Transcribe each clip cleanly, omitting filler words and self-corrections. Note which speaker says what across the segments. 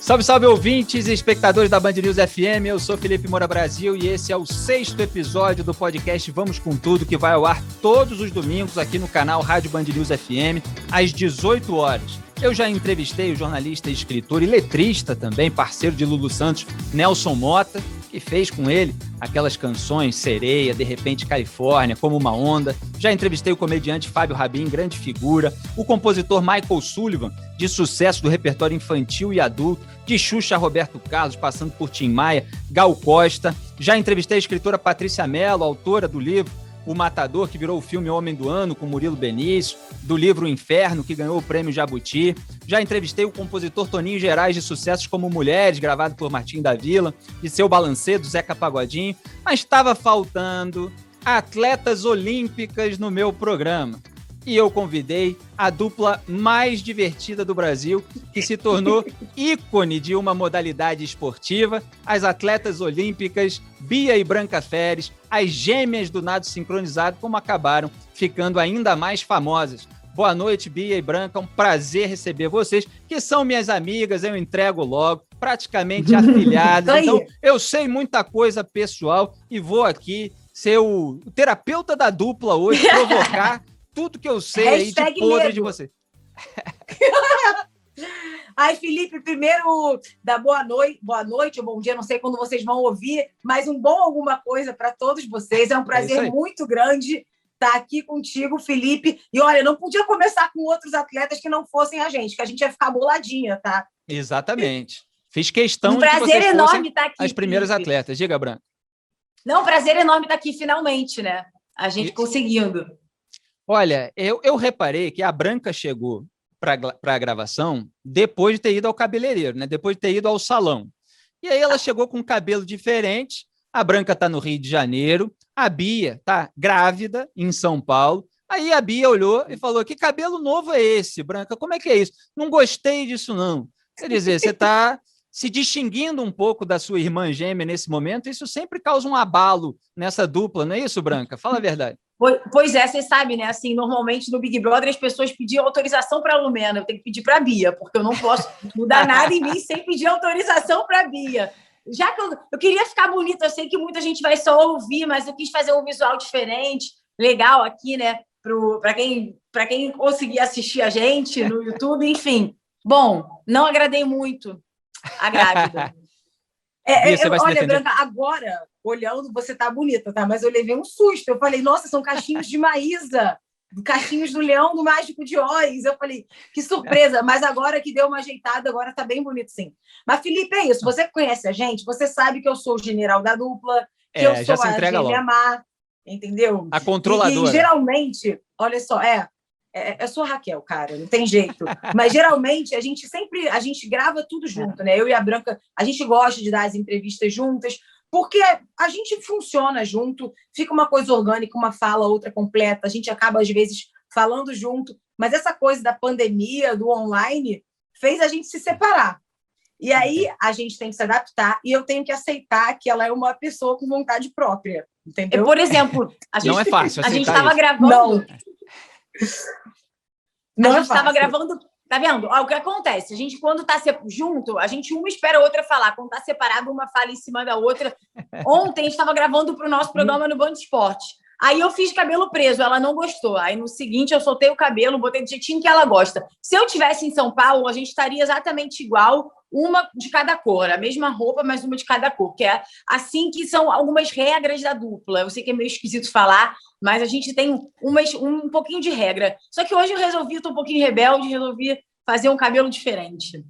Speaker 1: Salve, salve, ouvintes e espectadores da Band News FM, eu sou Felipe Moura Brasil e esse é o 6º episódio do podcast Vamos com Tudo, que vai ao ar todos os domingos aqui no canal Rádio Band News FM, às 18 horas. Eu já entrevistei o jornalista, escritor e letrista também, parceiro de Lulu Santos, Nelson Motta, que fez com ele aquelas canções Sereia, De Repente Califórnia, Como Uma Onda. Já entrevistei o comediante Fábio Rabin, grande figura, o compositor Michael Sullivan, de sucesso do repertório infantil e adulto, de Xuxa a Roberto Carlos, passando por Tim Maia, Gal Costa. Já entrevistei a escritora Patrícia Mello, autora do livro O Matador, que virou o filme Homem do Ano, com Murilo Benício, do livro O Inferno, que ganhou o prêmio Jabuti. Já entrevistei o compositor Toninho Gerais, de sucessos como Mulheres, gravado por Martim da Vila, de Seu Balancê, do Zeca Pagodinho, mas estava faltando atletas olímpicas no meu programa. E eu convidei a dupla mais divertida do Brasil, que se tornou ícone de uma modalidade esportiva, as atletas olímpicas Bia e Branca Ferres, as gêmeas do nado sincronizado, como acabaram ficando ainda mais famosas. Boa noite, Bia e Branca, um prazer receber vocês, que são minhas amigas, eu entrego logo, praticamente afilhadas, então eu sei muita coisa pessoal e vou aqui ser o terapeuta da dupla hoje, provocar tudo que eu sei aí de podre de você.
Speaker 2: Ai, Felipe, primeiro dá boa noite ou bom dia, não sei quando vocês vão ouvir, mas um bom alguma coisa para todos vocês. É um prazer muito grande estar aqui contigo, Felipe. E olha, não podia começar com outros atletas que não fossem a gente, que a gente ia ficar boladinha, tá?
Speaker 1: Exatamente. Fiz questão
Speaker 2: de que vocês fossem
Speaker 1: estar aqui, as primeiras Felipe. Atletas. Diga, Branca.
Speaker 2: Não, prazer enorme estar aqui finalmente, né? A gente conseguindo.
Speaker 1: Olha, eu reparei que a Branca chegou para a gravação depois de ter ido ao cabeleireiro, né? Depois de ter ido ao salão. E aí ela chegou com um cabelo diferente. A Branca está no Rio de Janeiro, a Bia está grávida em São Paulo. Aí a Bia olhou e falou: que cabelo novo é esse, Branca? Como é que é isso? Não gostei disso, não. Quer dizer, você está se distinguindo um pouco da sua irmã gêmea nesse momento. Isso sempre causa um abalo nessa dupla, não é isso, Branca? Fala a verdade.
Speaker 2: Pois é, você sabe, né? Assim, normalmente no Big Brother as pessoas pediam autorização para a Lumena, eu tenho que pedir para a Bia, porque eu não posso mudar nada em mim sem pedir autorização para a Bia. Já que eu queria ficar bonita, eu sei que muita gente vai só ouvir, mas eu quis fazer um visual diferente, legal aqui, né? Para quem conseguir assistir a gente no YouTube, enfim. Bom, não agradei muito a grávida. Olha, Branca, agora, olhando, você tá bonita, tá? Mas eu levei um susto. Eu falei, nossa, são cachinhos de Maísa, cachinhos do Leão do Mágico de Oz. Eu falei, que surpresa. Mas agora que deu uma ajeitada, agora tá bem bonito, sim. Mas, Felipe, é isso. Você conhece a gente, você sabe que eu sou o general da dupla, que eu sou a gêmea má, entendeu?
Speaker 1: A controladora.
Speaker 2: E geralmente, olha só, eu sou a Raquel, cara, não tem jeito. Mas, geralmente, a gente grava tudo junto, né? Eu e a Branca, a gente gosta de dar as entrevistas juntas, porque a gente funciona junto, fica uma coisa orgânica, uma fala, outra completa, a gente acaba, às vezes, falando junto. Mas essa coisa da pandemia, do online, fez a gente se separar. E aí, a gente tem que se adaptar e eu tenho que aceitar que ela é uma pessoa com vontade própria, entendeu?
Speaker 1: Por exemplo, não é fácil
Speaker 2: a gente estava gravando... Não. A gente estava gravando, tá vendo? O que acontece? A gente, quando tá junto, a gente uma espera a outra falar. Quando tá separado, uma fala em cima da outra. Ontem a gente estava gravando para o nosso programa no Band Esporte. Aí eu fiz cabelo preso, ela não gostou. Aí no seguinte eu soltei o cabelo, botei do jeitinho que ela gosta. Se eu tivesse em São Paulo, a gente estaria exatamente igual, uma de cada cor, a mesma roupa, mas uma de cada cor, que é assim que são algumas regras da dupla. Eu sei que é meio esquisito falar, mas a gente tem um pouquinho de regra. Só que hoje eu resolvi, tô um pouquinho rebelde, resolvi fazer um cabelo diferente.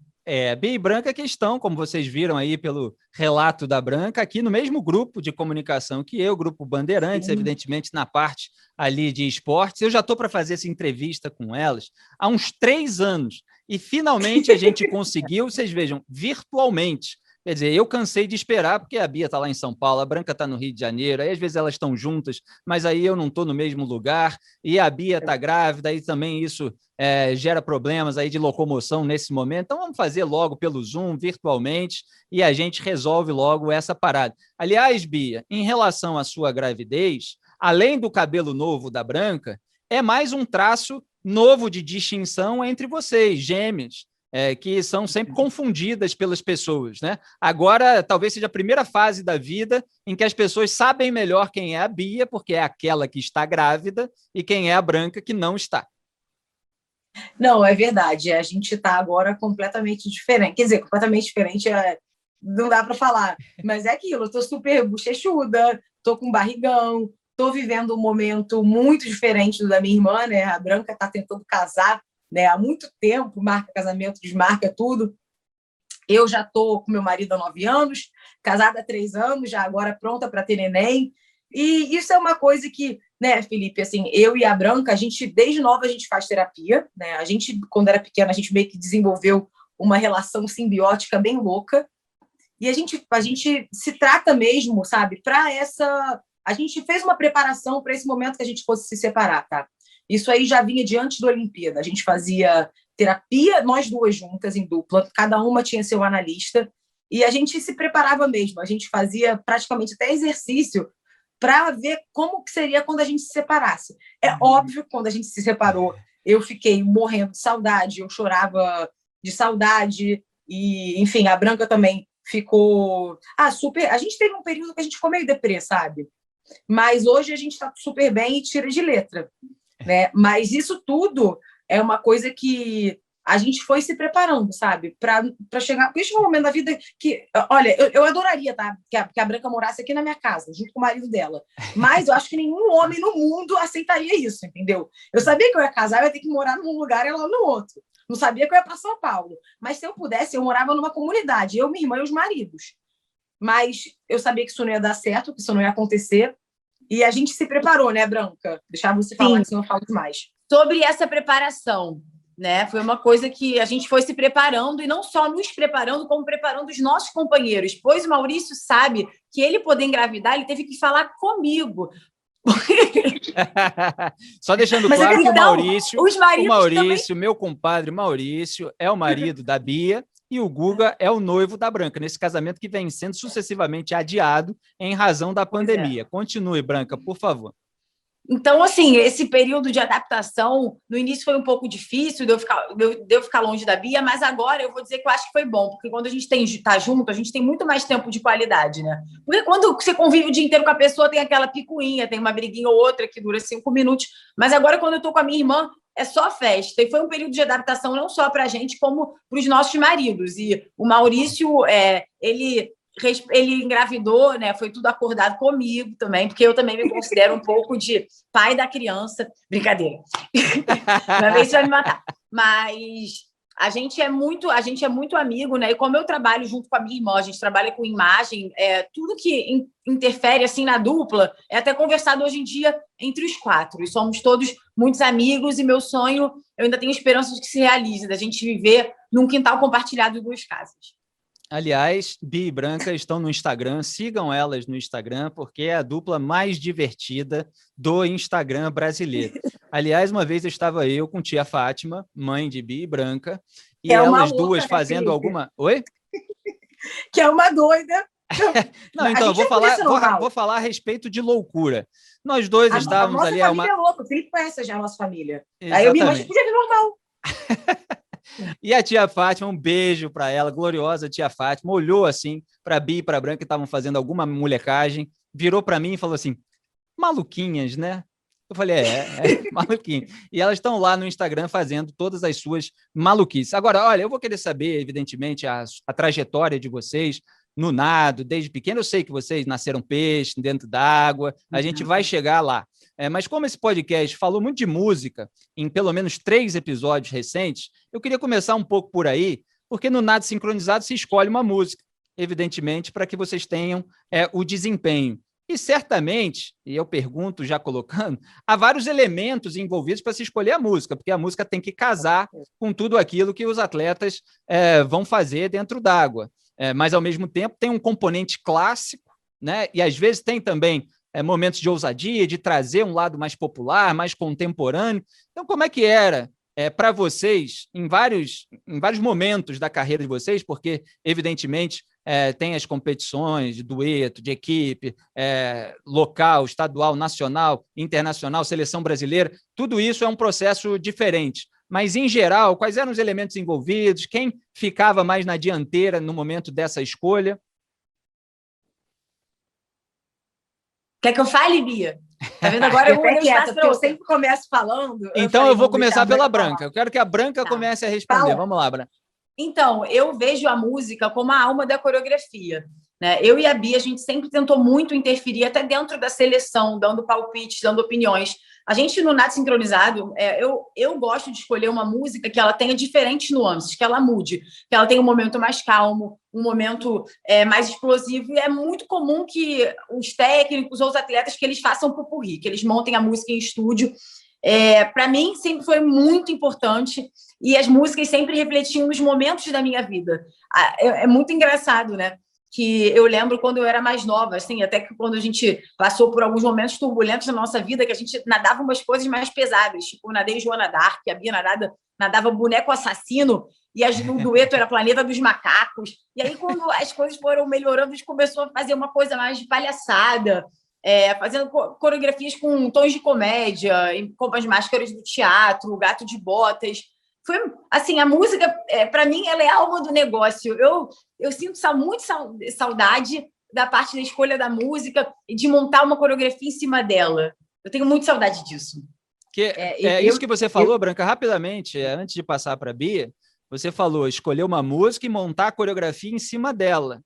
Speaker 1: Bia e Branca que estão, como vocês viram aí pelo relato da Branca, aqui no mesmo grupo de comunicação que eu, Grupo Bandeirantes, evidentemente na parte ali de esportes. Eu já estou para fazer essa entrevista com elas há uns 3 anos e finalmente a gente conseguiu, vocês vejam, virtualmente. Quer dizer, eu cansei de esperar, porque a Bia está lá em São Paulo, a Branca está no Rio de Janeiro, aí às vezes elas estão juntas, mas aí eu não estou no mesmo lugar, e a Bia está grávida, e também isso gera problemas aí de locomoção nesse momento. Então vamos fazer logo pelo Zoom, virtualmente, e a gente resolve logo essa parada. Aliás, Bia, em relação à sua gravidez, além do cabelo novo da Branca, é mais um traço novo de distinção entre vocês, gêmeas. que são sempre confundidas pelas pessoas, né? Agora, talvez seja a primeira fase da vida em que as pessoas sabem melhor quem é a Bia, porque é aquela que está grávida, e quem é a Branca, que não está.
Speaker 2: Não, é verdade. A gente está agora completamente diferente. Quer dizer, completamente diferente não dá para falar. Mas é aquilo, eu estou super bochechuda, estou com barrigão, estou vivendo um momento muito diferente do da minha irmã, né? A Branca está tentando casar, né? Há muito tempo, marca casamento, desmarca tudo. Eu já estou com meu marido há 9 anos, casada há 3 anos, já agora pronta para ter neném. E isso é uma coisa que, né, Felipe, assim, eu e a Branca, a gente, desde nova, a gente faz terapia, né? A gente, quando era pequena, a gente meio que desenvolveu uma relação simbiótica bem louca. E a gente se trata mesmo, sabe, para essa. A gente fez uma preparação para esse momento que a gente fosse se separar, tá? Isso aí já vinha de antes da Olimpíada. A gente fazia terapia, nós duas juntas, em dupla, cada uma tinha seu analista, e a gente se preparava mesmo. A gente fazia praticamente até exercício para ver como que seria quando a gente se separasse. É óbvio que quando a gente se separou, eu fiquei morrendo de saudade, eu chorava de saudade, e, enfim, a Branca também ficou super. A gente teve um período que a gente ficou meio deprê, sabe? Mas hoje a gente está super bem e tira de letra, né? Mas isso tudo é uma coisa que a gente foi se preparando, sabe? Para chegar. Porque este é um momento da vida que. Olha, eu adoraria, tá? Que a Branca morasse aqui na minha casa, junto com o marido dela. Mas eu acho que nenhum homem no mundo aceitaria isso, entendeu? Eu sabia que eu ia casar, eu ia ter que morar num lugar e ela no outro. Não sabia que eu ia para São Paulo. Mas se eu pudesse, eu morava numa comunidade, eu, minha irmã e os maridos. Mas eu sabia que isso não ia dar certo, que isso não ia acontecer. E a gente se preparou, né, Branca? Deixar você falar, que senão eu falo demais.
Speaker 3: Sobre essa preparação, né? Foi uma coisa que a gente foi se preparando, e não só nos preparando, como preparando os nossos companheiros. Pois o Maurício sabe que ele poder engravidar, ele teve que falar comigo.
Speaker 1: Só deixando claro que o Maurício, meu compadre Maurício, é o marido da Bia e o Guga é o noivo da Branca, nesse casamento que vem sendo sucessivamente adiado em razão da pandemia. Continue, Branca, por favor.
Speaker 3: Então, assim, esse período de adaptação, no início foi um pouco difícil de eu ficar longe da Bia, mas agora eu vou dizer que eu acho que foi bom, porque quando a gente tá junto, a gente tem muito mais tempo de qualidade, né? Porque quando você convive o dia inteiro com a pessoa, tem aquela picuinha, tem uma briguinha ou outra que dura 5 minutos, mas agora quando eu tô com a minha irmã, é só festa. E foi um período de adaptação não só para a gente, como para os nossos maridos. E o Maurício, ele engravidou, né? Foi tudo acordado comigo também, porque eu também me considero um pouco de pai da criança. Brincadeira. Uma vez você vai me matar. Mas a gente é muito amigo, né? E como eu trabalho junto com a minha irmã, a gente trabalha com imagem, tudo que interfere assim na dupla é até conversado hoje em dia entre os 4. E somos todos muitos amigos, e meu sonho, eu ainda tenho esperança de que se realize, da gente viver num quintal compartilhado de 2 casas.
Speaker 1: Aliás, Bia e Branca estão no Instagram, sigam elas no Instagram, porque é a dupla mais divertida do Instagram brasileiro. Aliás, uma vez estava eu com tia Fátima, mãe de Bia e Branca, e elas duas fazendo alguma... Oi?
Speaker 2: Que é uma doida.
Speaker 1: Não, então, vou falar a respeito de loucura. Nós dois estávamos ali...
Speaker 2: A nossa família é louca, o Felipe conhece já a nossa família.
Speaker 1: Exatamente.
Speaker 2: Aí eu me imagino que é normal.
Speaker 1: E a tia Fátima, um beijo para ela, gloriosa tia Fátima, olhou assim para a Bia e para a Branca, que estavam fazendo alguma molecagem, virou para mim e falou assim, maluquinhas, né? Eu falei, maluquinho. E elas estão lá no Instagram fazendo todas as suas maluquices. Agora, olha, eu vou querer saber, evidentemente, a trajetória de vocês no nado, desde pequeno. Eu sei que vocês nasceram peixe dentro d'água, a gente vai chegar lá. Mas como esse podcast falou muito de música, em pelo menos 3 episódios recentes, eu queria começar um pouco por aí, porque no nado sincronizado se escolhe uma música, evidentemente, para que vocês tenham o desempenho. E certamente, e eu pergunto já colocando, há vários elementos envolvidos para se escolher a música, porque a música tem que casar com tudo aquilo que os atletas vão fazer dentro d'água. Mas, ao mesmo tempo, tem um componente clássico, né? E às vezes tem também momentos de ousadia, de trazer um lado mais popular, mais contemporâneo. Então, como é que era para vocês, em vários momentos da carreira de vocês, porque, evidentemente, tem as competições de dueto, de equipe, local, estadual, nacional, internacional, seleção brasileira, tudo isso é um processo diferente. Mas, em geral, quais eram os elementos envolvidos? Quem ficava mais na dianteira no momento dessa escolha?
Speaker 3: Quer que eu fale, Bia? Tá vendo agora?
Speaker 2: Eu sempre começo falando.
Speaker 1: Então eu vou começar pela Branca. Eu quero que a Branca comece a responder.
Speaker 3: Fala.
Speaker 1: Vamos lá, Branca.
Speaker 3: Então, eu vejo a música como a alma da coreografia, né? Eu e a Bia, a gente sempre tentou muito interferir, até dentro da seleção, dando palpites, dando opiniões. A gente, no Nada Sincronizado, eu gosto de escolher uma música que ela tenha diferentes nuances, que ela mude, que ela tenha um momento mais calmo, um momento mais explosivo. E é muito comum que os técnicos ou os atletas que eles façam popurrí, que eles montem a música em estúdio. Para mim, sempre foi muito importante e as músicas sempre refletiam nos momentos da minha vida. É muito engraçado, né? Que eu lembro quando eu era mais nova, assim, até que quando a gente passou por alguns momentos turbulentos na nossa vida, que a gente nadava umas coisas mais pesadas, tipo, nadei Joana d'Arc, a Bia nadava Boneco Assassino, e o dueto era Planeta dos Macacos. E aí, quando as coisas foram melhorando, a gente começou a fazer uma coisa mais de palhaçada, fazendo coreografias com tons de comédia, com as máscaras do teatro, o Gato de Botas. Foi assim, a música, para mim, ela é a alma do negócio. Eu sinto muito saudade da parte da escolha da música e de montar uma coreografia em cima dela. Eu tenho muita saudade disso.
Speaker 1: Isso que você falou, Branca, rapidamente, antes de passar para a Bia, você falou escolher uma música e montar a coreografia em cima dela.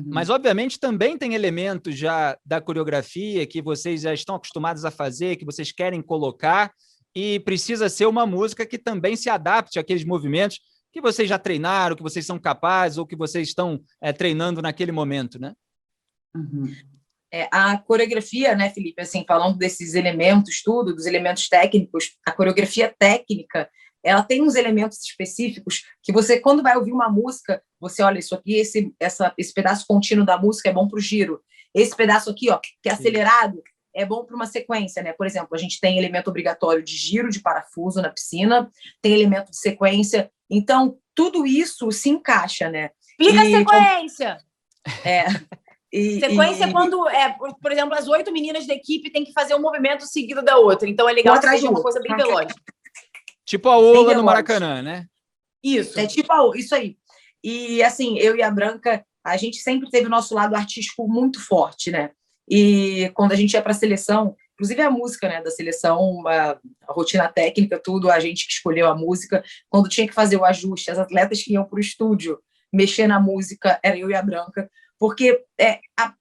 Speaker 1: Mas, obviamente, também tem elementos já da coreografia que vocês já estão acostumados a fazer, que vocês querem colocar, e precisa ser uma música que também se adapte àqueles movimentos que vocês já treinaram, que vocês são capazes ou que vocês estão treinando naquele momento, né?
Speaker 2: A coreografia, né, Felipe, assim, falando desses elementos, tudo, dos elementos técnicos, a coreografia técnica, ela tem uns elementos específicos que você, quando vai ouvir uma música, você olha isso aqui, esse pedaço contínuo da música é bom para o giro. Esse pedaço aqui, ó, que é acelerado, é bom para uma sequência, né? Por exemplo, a gente tem elemento obrigatório de giro de parafuso na piscina, tem elemento de sequência. Então, tudo isso se encaixa, né?
Speaker 3: Explica a sequência!
Speaker 2: Sequência
Speaker 3: é quando, por exemplo, as 8 meninas da equipe têm que fazer um movimento seguido da outra. Então, é legal que seja uma coisa bem veloz.
Speaker 1: Tipo a ola no Maracanã, né?
Speaker 2: Isso. Isso aí. E, assim, eu e a Branca, a gente sempre teve o nosso lado artístico muito forte, né? E quando a gente ia para a seleção, inclusive a música, né, da seleção, a rotina técnica, tudo, a gente que escolheu a música. Quando tinha que fazer o ajuste, as atletas que iam para o estúdio mexer na música, era eu e a Branca, porque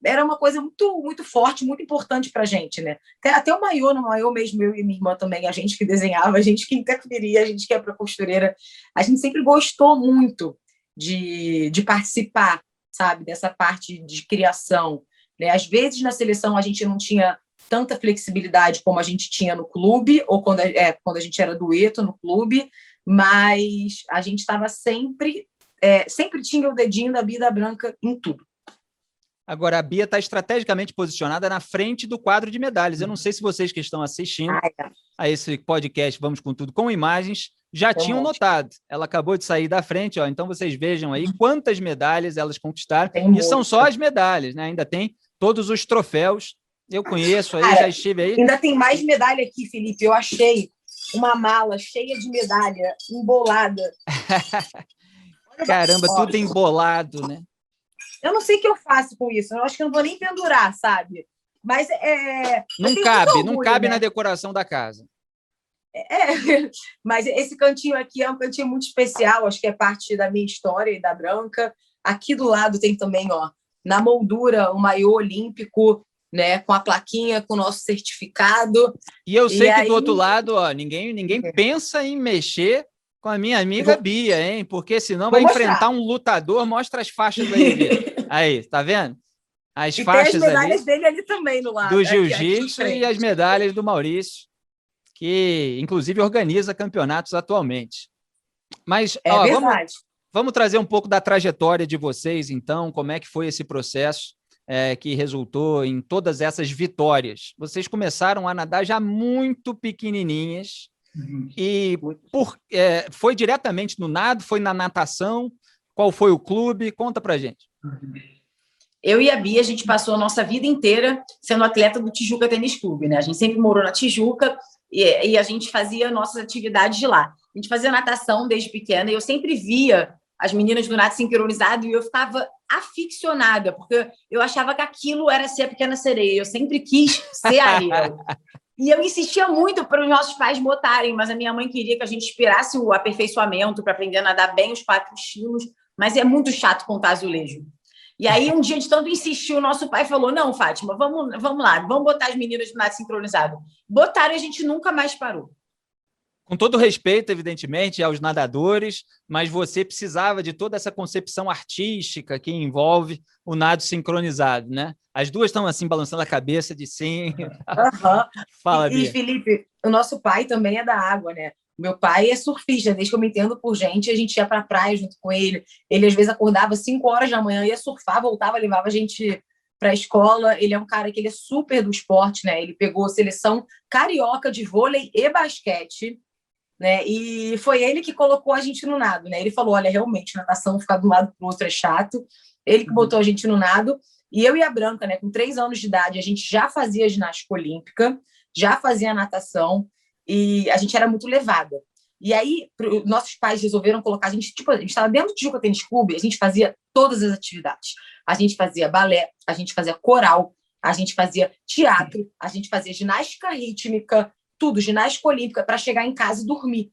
Speaker 2: era uma coisa muito, muito forte, muito importante para a gente, né? Até o maiô mesmo, eu e minha irmã também, a gente que desenhava, a gente que interferia, a gente que ia para a costureira, a gente sempre gostou muito de participar, sabe, dessa parte de criação, né? Às vezes, na seleção, a gente não tinha tanta flexibilidade como a gente tinha no clube, ou quando a gente era dueto no clube, mas a gente estava sempre tinha o dedinho da Bia e da Branca em tudo.
Speaker 1: Agora, a Bia está estrategicamente posicionada na frente do quadro de medalhas. Eu não sei se vocês que estão assistindo a esse podcast Vamos com Tudo com imagens já tinham notado. Ela acabou de sair da frente, ó, então vocês vejam aí quantas medalhas elas conquistaram. E são só as medalhas, né? Ainda tem todos os troféus. Eu conheço aí, já estive aí.
Speaker 2: Ainda tem mais medalha aqui, Felipe. Eu achei uma mala cheia de medalha, embolada.
Speaker 1: Caramba, tudo embolado, né?
Speaker 2: Eu não sei o que eu faço com isso. Eu acho que eu não vou nem pendurar, sabe? Mas
Speaker 1: não cabe, né? Na decoração da casa.
Speaker 2: Mas esse cantinho aqui é um cantinho muito especial. Acho que é parte da minha história e da Branca. Aqui do lado tem também, ó, na moldura, o maiô olímpico, né, com a plaquinha, com o nosso certificado.
Speaker 1: E eu sei que do outro lado, ó, ninguém pensa em mexer com a minha amiga Bia, hein? Porque senão vai enfrentar um lutador. Mostra as faixas aí, Bia. Aí, tá vendo? As faixas ali.
Speaker 2: Tem as medalhas dele ali também no lado.
Speaker 1: Do jiu-jitsu e as medalhas do Maurício, que inclusive organiza campeonatos atualmente. Mas vamos trazer um pouco da trajetória de vocês, então, como é que foi esse processo que resultou em todas essas vitórias. Vocês começaram a nadar já muito pequenininhas, e foi diretamente no nado, foi na natação? Qual foi o clube? Conta pra gente.
Speaker 3: Eu e a Bia, a gente passou a nossa vida inteira sendo atleta do Tijuca Tênis Clube, né? A gente sempre morou na Tijuca e a gente fazia nossas atividades de lá. gente fazia natação desde pequena e eu sempre via as meninas do nado sincronizado e eu ficava aficionada, porque eu achava que aquilo era ser a Pequena Sereia. Eu sempre quis ser a Ariel. E eu insistia muito para os nossos pais botarem, mas a minha mãe queria que a gente esperasse o aperfeiçoamento para aprender a nadar bem os 4 estilos, mas é muito chato contar azulejo. E aí, um dia de tanto insistir, o nosso pai falou, não, Fátima, vamos lá, vamos botar as meninas do nado sincronizado. Botaram e a gente nunca mais parou.
Speaker 1: Com todo respeito, evidentemente, aos nadadores, mas você precisava de toda essa concepção artística que envolve o nado sincronizado, né? As duas estão assim, balançando a cabeça de sim. Fala, Bia.
Speaker 3: E, Felipe, o nosso pai também é da água, né? Meu pai é surfista, desde que eu me entendo por gente, a gente ia para a praia junto com ele. Ele, às vezes, acordava 5 horas da manhã, ia surfar, voltava, levava a gente para a escola. Ele é um cara que ele é super do esporte, né? Ele pegou a seleção carioca de vôlei e basquete, né? E foi ele que colocou a gente no nado, né? Ele falou, olha, realmente, natação ficar de um lado para o outro é chato. Ele que botou a gente no nado. E eu e a Branca, né, com 3 anos de idade, a gente já fazia ginástica olímpica, já fazia natação, e a gente era muito levada. E aí, nossos pais resolveram colocar a gente, tipo, a gente estava dentro do Tijuca Tênis Clube, a gente fazia todas as atividades. A gente fazia balé, a gente fazia coral, a gente fazia teatro, a gente fazia ginástica rítmica, tudo, ginástica olímpica, para chegar em casa e dormir.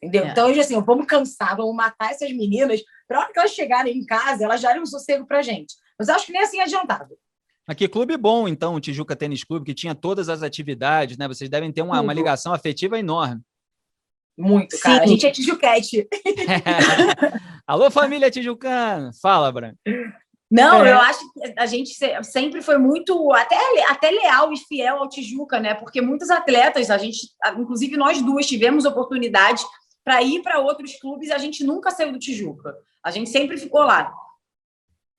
Speaker 3: Entendeu? Então, eu assim, vamos cansar, vamos matar essas meninas, para a hora que elas chegarem em casa, elas darem um sossego para a gente. Mas eu acho que nem assim adiantava.
Speaker 1: Mas que clube bom, então, o Tijuca Tênis Clube, que tinha todas as atividades, né? Vocês devem ter uma ligação afetiva enorme.
Speaker 3: Muito, cara. Sim. A gente é tijuquete.
Speaker 1: Alô, família tijucana. Fala, Branca.
Speaker 3: Não, eu acho que a gente sempre foi muito, até leal e fiel ao Tijuca, né? Porque muitos atletas, inclusive nós duas, tivemos oportunidade para ir para outros clubes e a gente nunca saiu do Tijuca. A gente sempre ficou lá.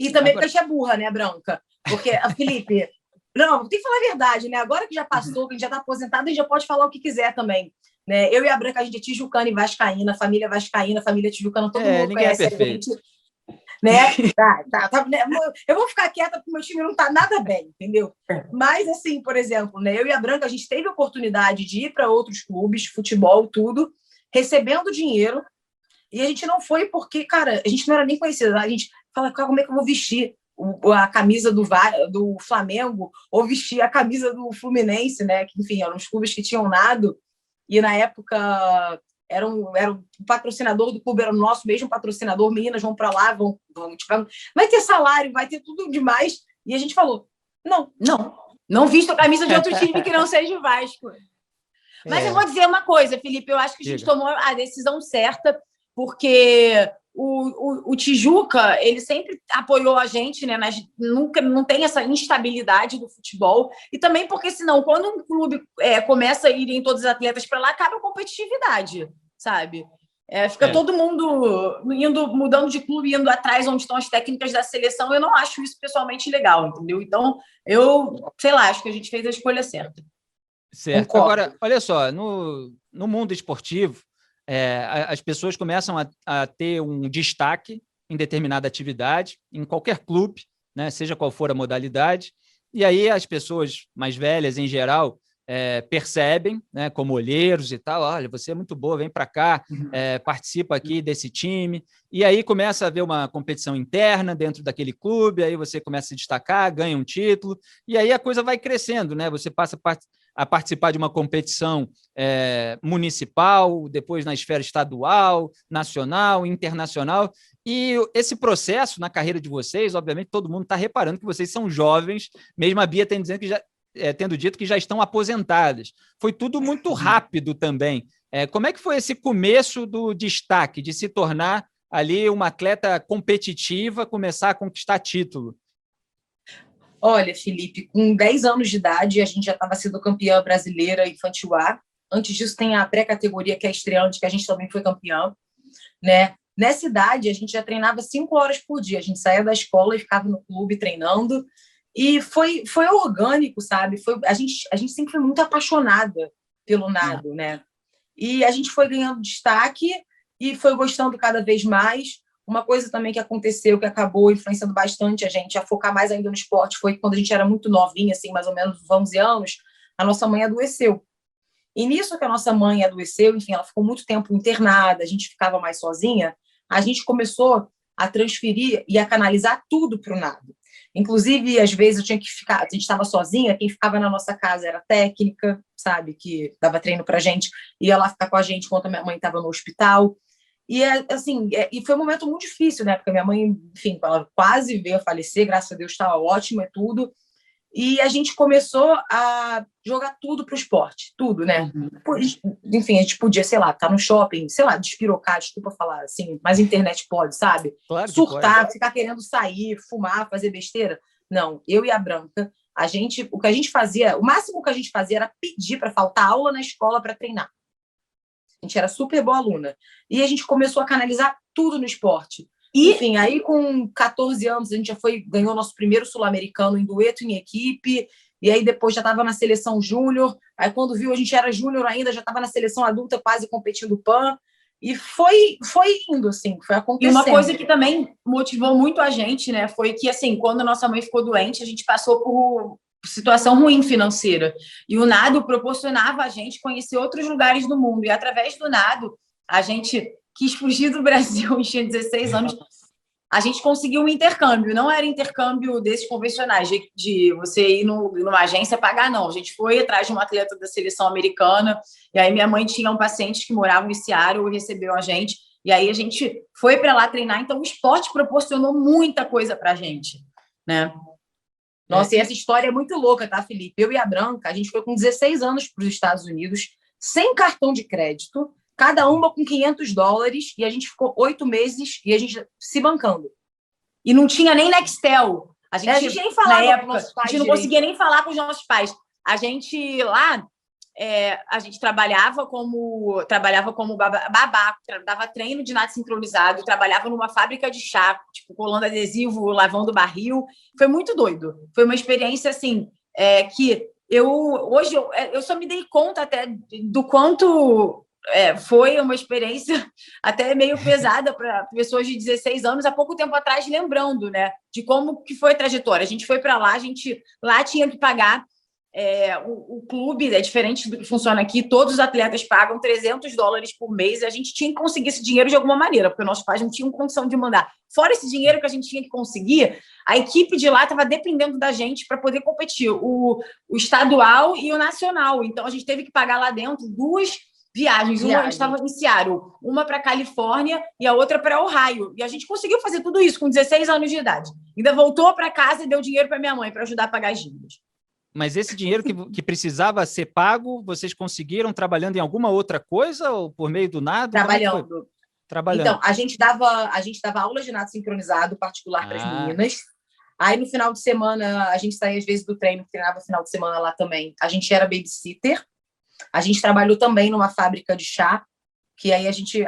Speaker 3: E também porque a gente é burra, né, Branca? Porque, Felipe, não, tem que falar a verdade, né? Agora que já passou, que a gente já está aposentado, a gente já pode falar o que quiser também. Né? Eu e a Branca, a gente é tijucana e vascaína, família tijucana, todo mundo conhece a gente. Né? Eu vou ficar quieta porque o meu time não está nada bem, entendeu? Mas, assim, por exemplo, né, eu e a Branca, a gente teve a oportunidade de ir para outros clubes, futebol, tudo, recebendo dinheiro, e a gente não foi porque, cara, a gente não era nem conhecida. A gente fala, como é que eu vou vestir a camisa do Flamengo ou vestir a camisa do Fluminense, né? Que, enfim, eram os clubes que tinham nado, e na época era o patrocinador do clube, era o nosso mesmo patrocinador, meninas vão para lá, vai ter salário, vai ter tudo demais, e a gente falou, não visto a camisa de outro time que não seja o Vasco. Mas eu vou dizer uma coisa, Felipe, eu acho que a gente tomou a decisão certa, porque o Tijuca, ele sempre apoiou a gente, né? Nunca não tem essa instabilidade do futebol, e também porque, senão, quando um clube começa a ir em todos os atletas para lá, acaba a competitividade, sabe? Fica todo mundo mudando de clube, indo atrás onde estão as técnicas da seleção. Eu não acho isso pessoalmente legal, entendeu? Então, sei lá, acho que a gente fez a escolha certa.
Speaker 1: Certo. Concordo. Agora, olha só, no mundo esportivo, as pessoas começam a ter um destaque em determinada atividade, em qualquer clube, né, seja qual for a modalidade, e aí as pessoas mais velhas, em geral, percebem, né, como olheiros e tal, olha, você é muito boa, vem para cá, participa aqui desse time, e aí começa a haver uma competição interna dentro daquele clube, aí você começa a se destacar, ganha um título, e aí a coisa vai crescendo, né? Você passa a participar de uma competição municipal, depois na esfera estadual, nacional, internacional. E esse processo na carreira de vocês, obviamente, todo mundo está reparando que vocês são jovens, mesmo a Bia tendo dito que já estão aposentadas. Foi tudo muito rápido também. Como é que foi esse começo do destaque, de se tornar ali uma atleta competitiva, começar a conquistar título?
Speaker 3: Olha, Felipe, com 10 anos de idade, a gente já estava sendo campeã brasileira infantil A. Antes disso, tem a pré-categoria, que é a estreante, que a gente também foi campeã. Né? Nessa idade, a gente já treinava 5 horas por dia. A gente saía da escola e ficava no clube treinando. E foi orgânico, sabe? A gente sempre foi muito apaixonada pelo nado, né? E a gente foi ganhando destaque e foi gostando cada vez mais. Uma coisa também que aconteceu, que acabou influenciando bastante a gente a focar mais ainda no esporte, foi que quando a gente era muito novinha, assim, mais ou menos 11 anos, a nossa mãe adoeceu. E nisso que a nossa mãe adoeceu, enfim, ela ficou muito tempo internada, a gente ficava mais sozinha, a gente começou a transferir e a canalizar tudo para o nado. Inclusive, às vezes eu tinha que ficar, a gente estava sozinha, quem ficava na nossa casa era a técnica, sabe, que dava treino para a gente, ia lá ficar com a gente enquanto a minha mãe estava no hospital. E, assim, e foi um momento muito difícil, né, porque a minha mãe, enfim, ela quase veio a falecer, graças a Deus estava ótima e tudo. E a gente começou a jogar tudo pro esporte, tudo, né? Enfim, a gente podia, sei lá, estar no shopping, sei lá, despirocar, desculpa falar assim, mas a internet pode, sabe?
Speaker 1: Claro que
Speaker 3: surtar,
Speaker 1: pode.
Speaker 3: ficar querendo sair, fumar, fazer besteira. Não, eu e a Branca, o que a gente fazia, o máximo que a gente fazia era pedir para faltar aula na escola para treinar. A gente era super boa aluna. E a gente começou a canalizar tudo no esporte. Enfim, aí com 14 anos a gente ganhou nosso primeiro sul-americano em dueto em equipe, e aí depois já estava na seleção júnior, aí quando viu a gente era júnior ainda, já estava na seleção adulta quase competindo PAN, e foi indo, assim, foi acontecendo.
Speaker 2: E uma coisa que também motivou muito a gente, né, foi que, assim, quando a nossa mãe ficou doente, a gente passou por situação ruim financeira, e o nado proporcionava a gente conhecer outros lugares do mundo, e através do nado, a gente quis fugir do Brasil, a gente tinha 16 anos, a gente conseguiu um intercâmbio, não era intercâmbio desses convencionais, de você ir numa agência pagar, não. A gente foi atrás de uma atleta da seleção americana, e aí minha mãe tinha um paciente que morava em Seattle e recebeu a gente, e aí a gente foi para lá treinar, então o esporte proporcionou muita coisa para a gente, né?
Speaker 3: Nossa, e essa história é muito louca, tá, Felipe? Eu e a Branca, a gente foi com 16 anos para os Estados Unidos, sem cartão de crédito, cada uma com $500, e a gente ficou 8 meses e a gente se bancando.
Speaker 2: E não tinha nem Nextel.
Speaker 3: A gente nem falava
Speaker 2: na época, a gente não conseguia nem falar com os nossos pais. A gente lá, a gente trabalhava como babá, dava treino de nado sincronizado, trabalhava numa fábrica de chá, tipo, colando adesivo, lavando barril. Foi muito doido. Foi uma experiência, assim, que hoje eu só me dei conta até do quanto... foi uma experiência até meio pesada para pessoas de 16 anos, há pouco tempo atrás, lembrando, né, de como que foi a trajetória. A gente foi para lá, a gente lá tinha que pagar o clube, é diferente do que funciona aqui, todos os atletas pagam $300 por mês, e a gente tinha que conseguir esse dinheiro de alguma maneira, porque nossos pais não tinham condição de mandar. Fora esse dinheiro que a gente tinha que conseguir, a equipe de lá estava dependendo da gente para poder competir, o estadual e o nacional. Então, a gente teve que pagar lá dentro duas viagens. Uma a gente estava em Seattle, uma para Califórnia e a outra para Ohio. E a gente conseguiu fazer tudo isso com 16 anos de idade. Ainda voltou para casa e deu dinheiro para minha mãe para ajudar a pagar as dívidas.
Speaker 1: Mas esse dinheiro que precisava ser pago, vocês conseguiram trabalhando em alguma outra coisa ou por meio do nado?
Speaker 3: Trabalhando. Então, a gente dava aulas de nado sincronizado particular para as meninas. Aí, no final de semana, a gente saía às vezes do treino, treinava no final de semana lá também. A gente era babysitter. A gente trabalhou também numa fábrica de chá, que aí a gente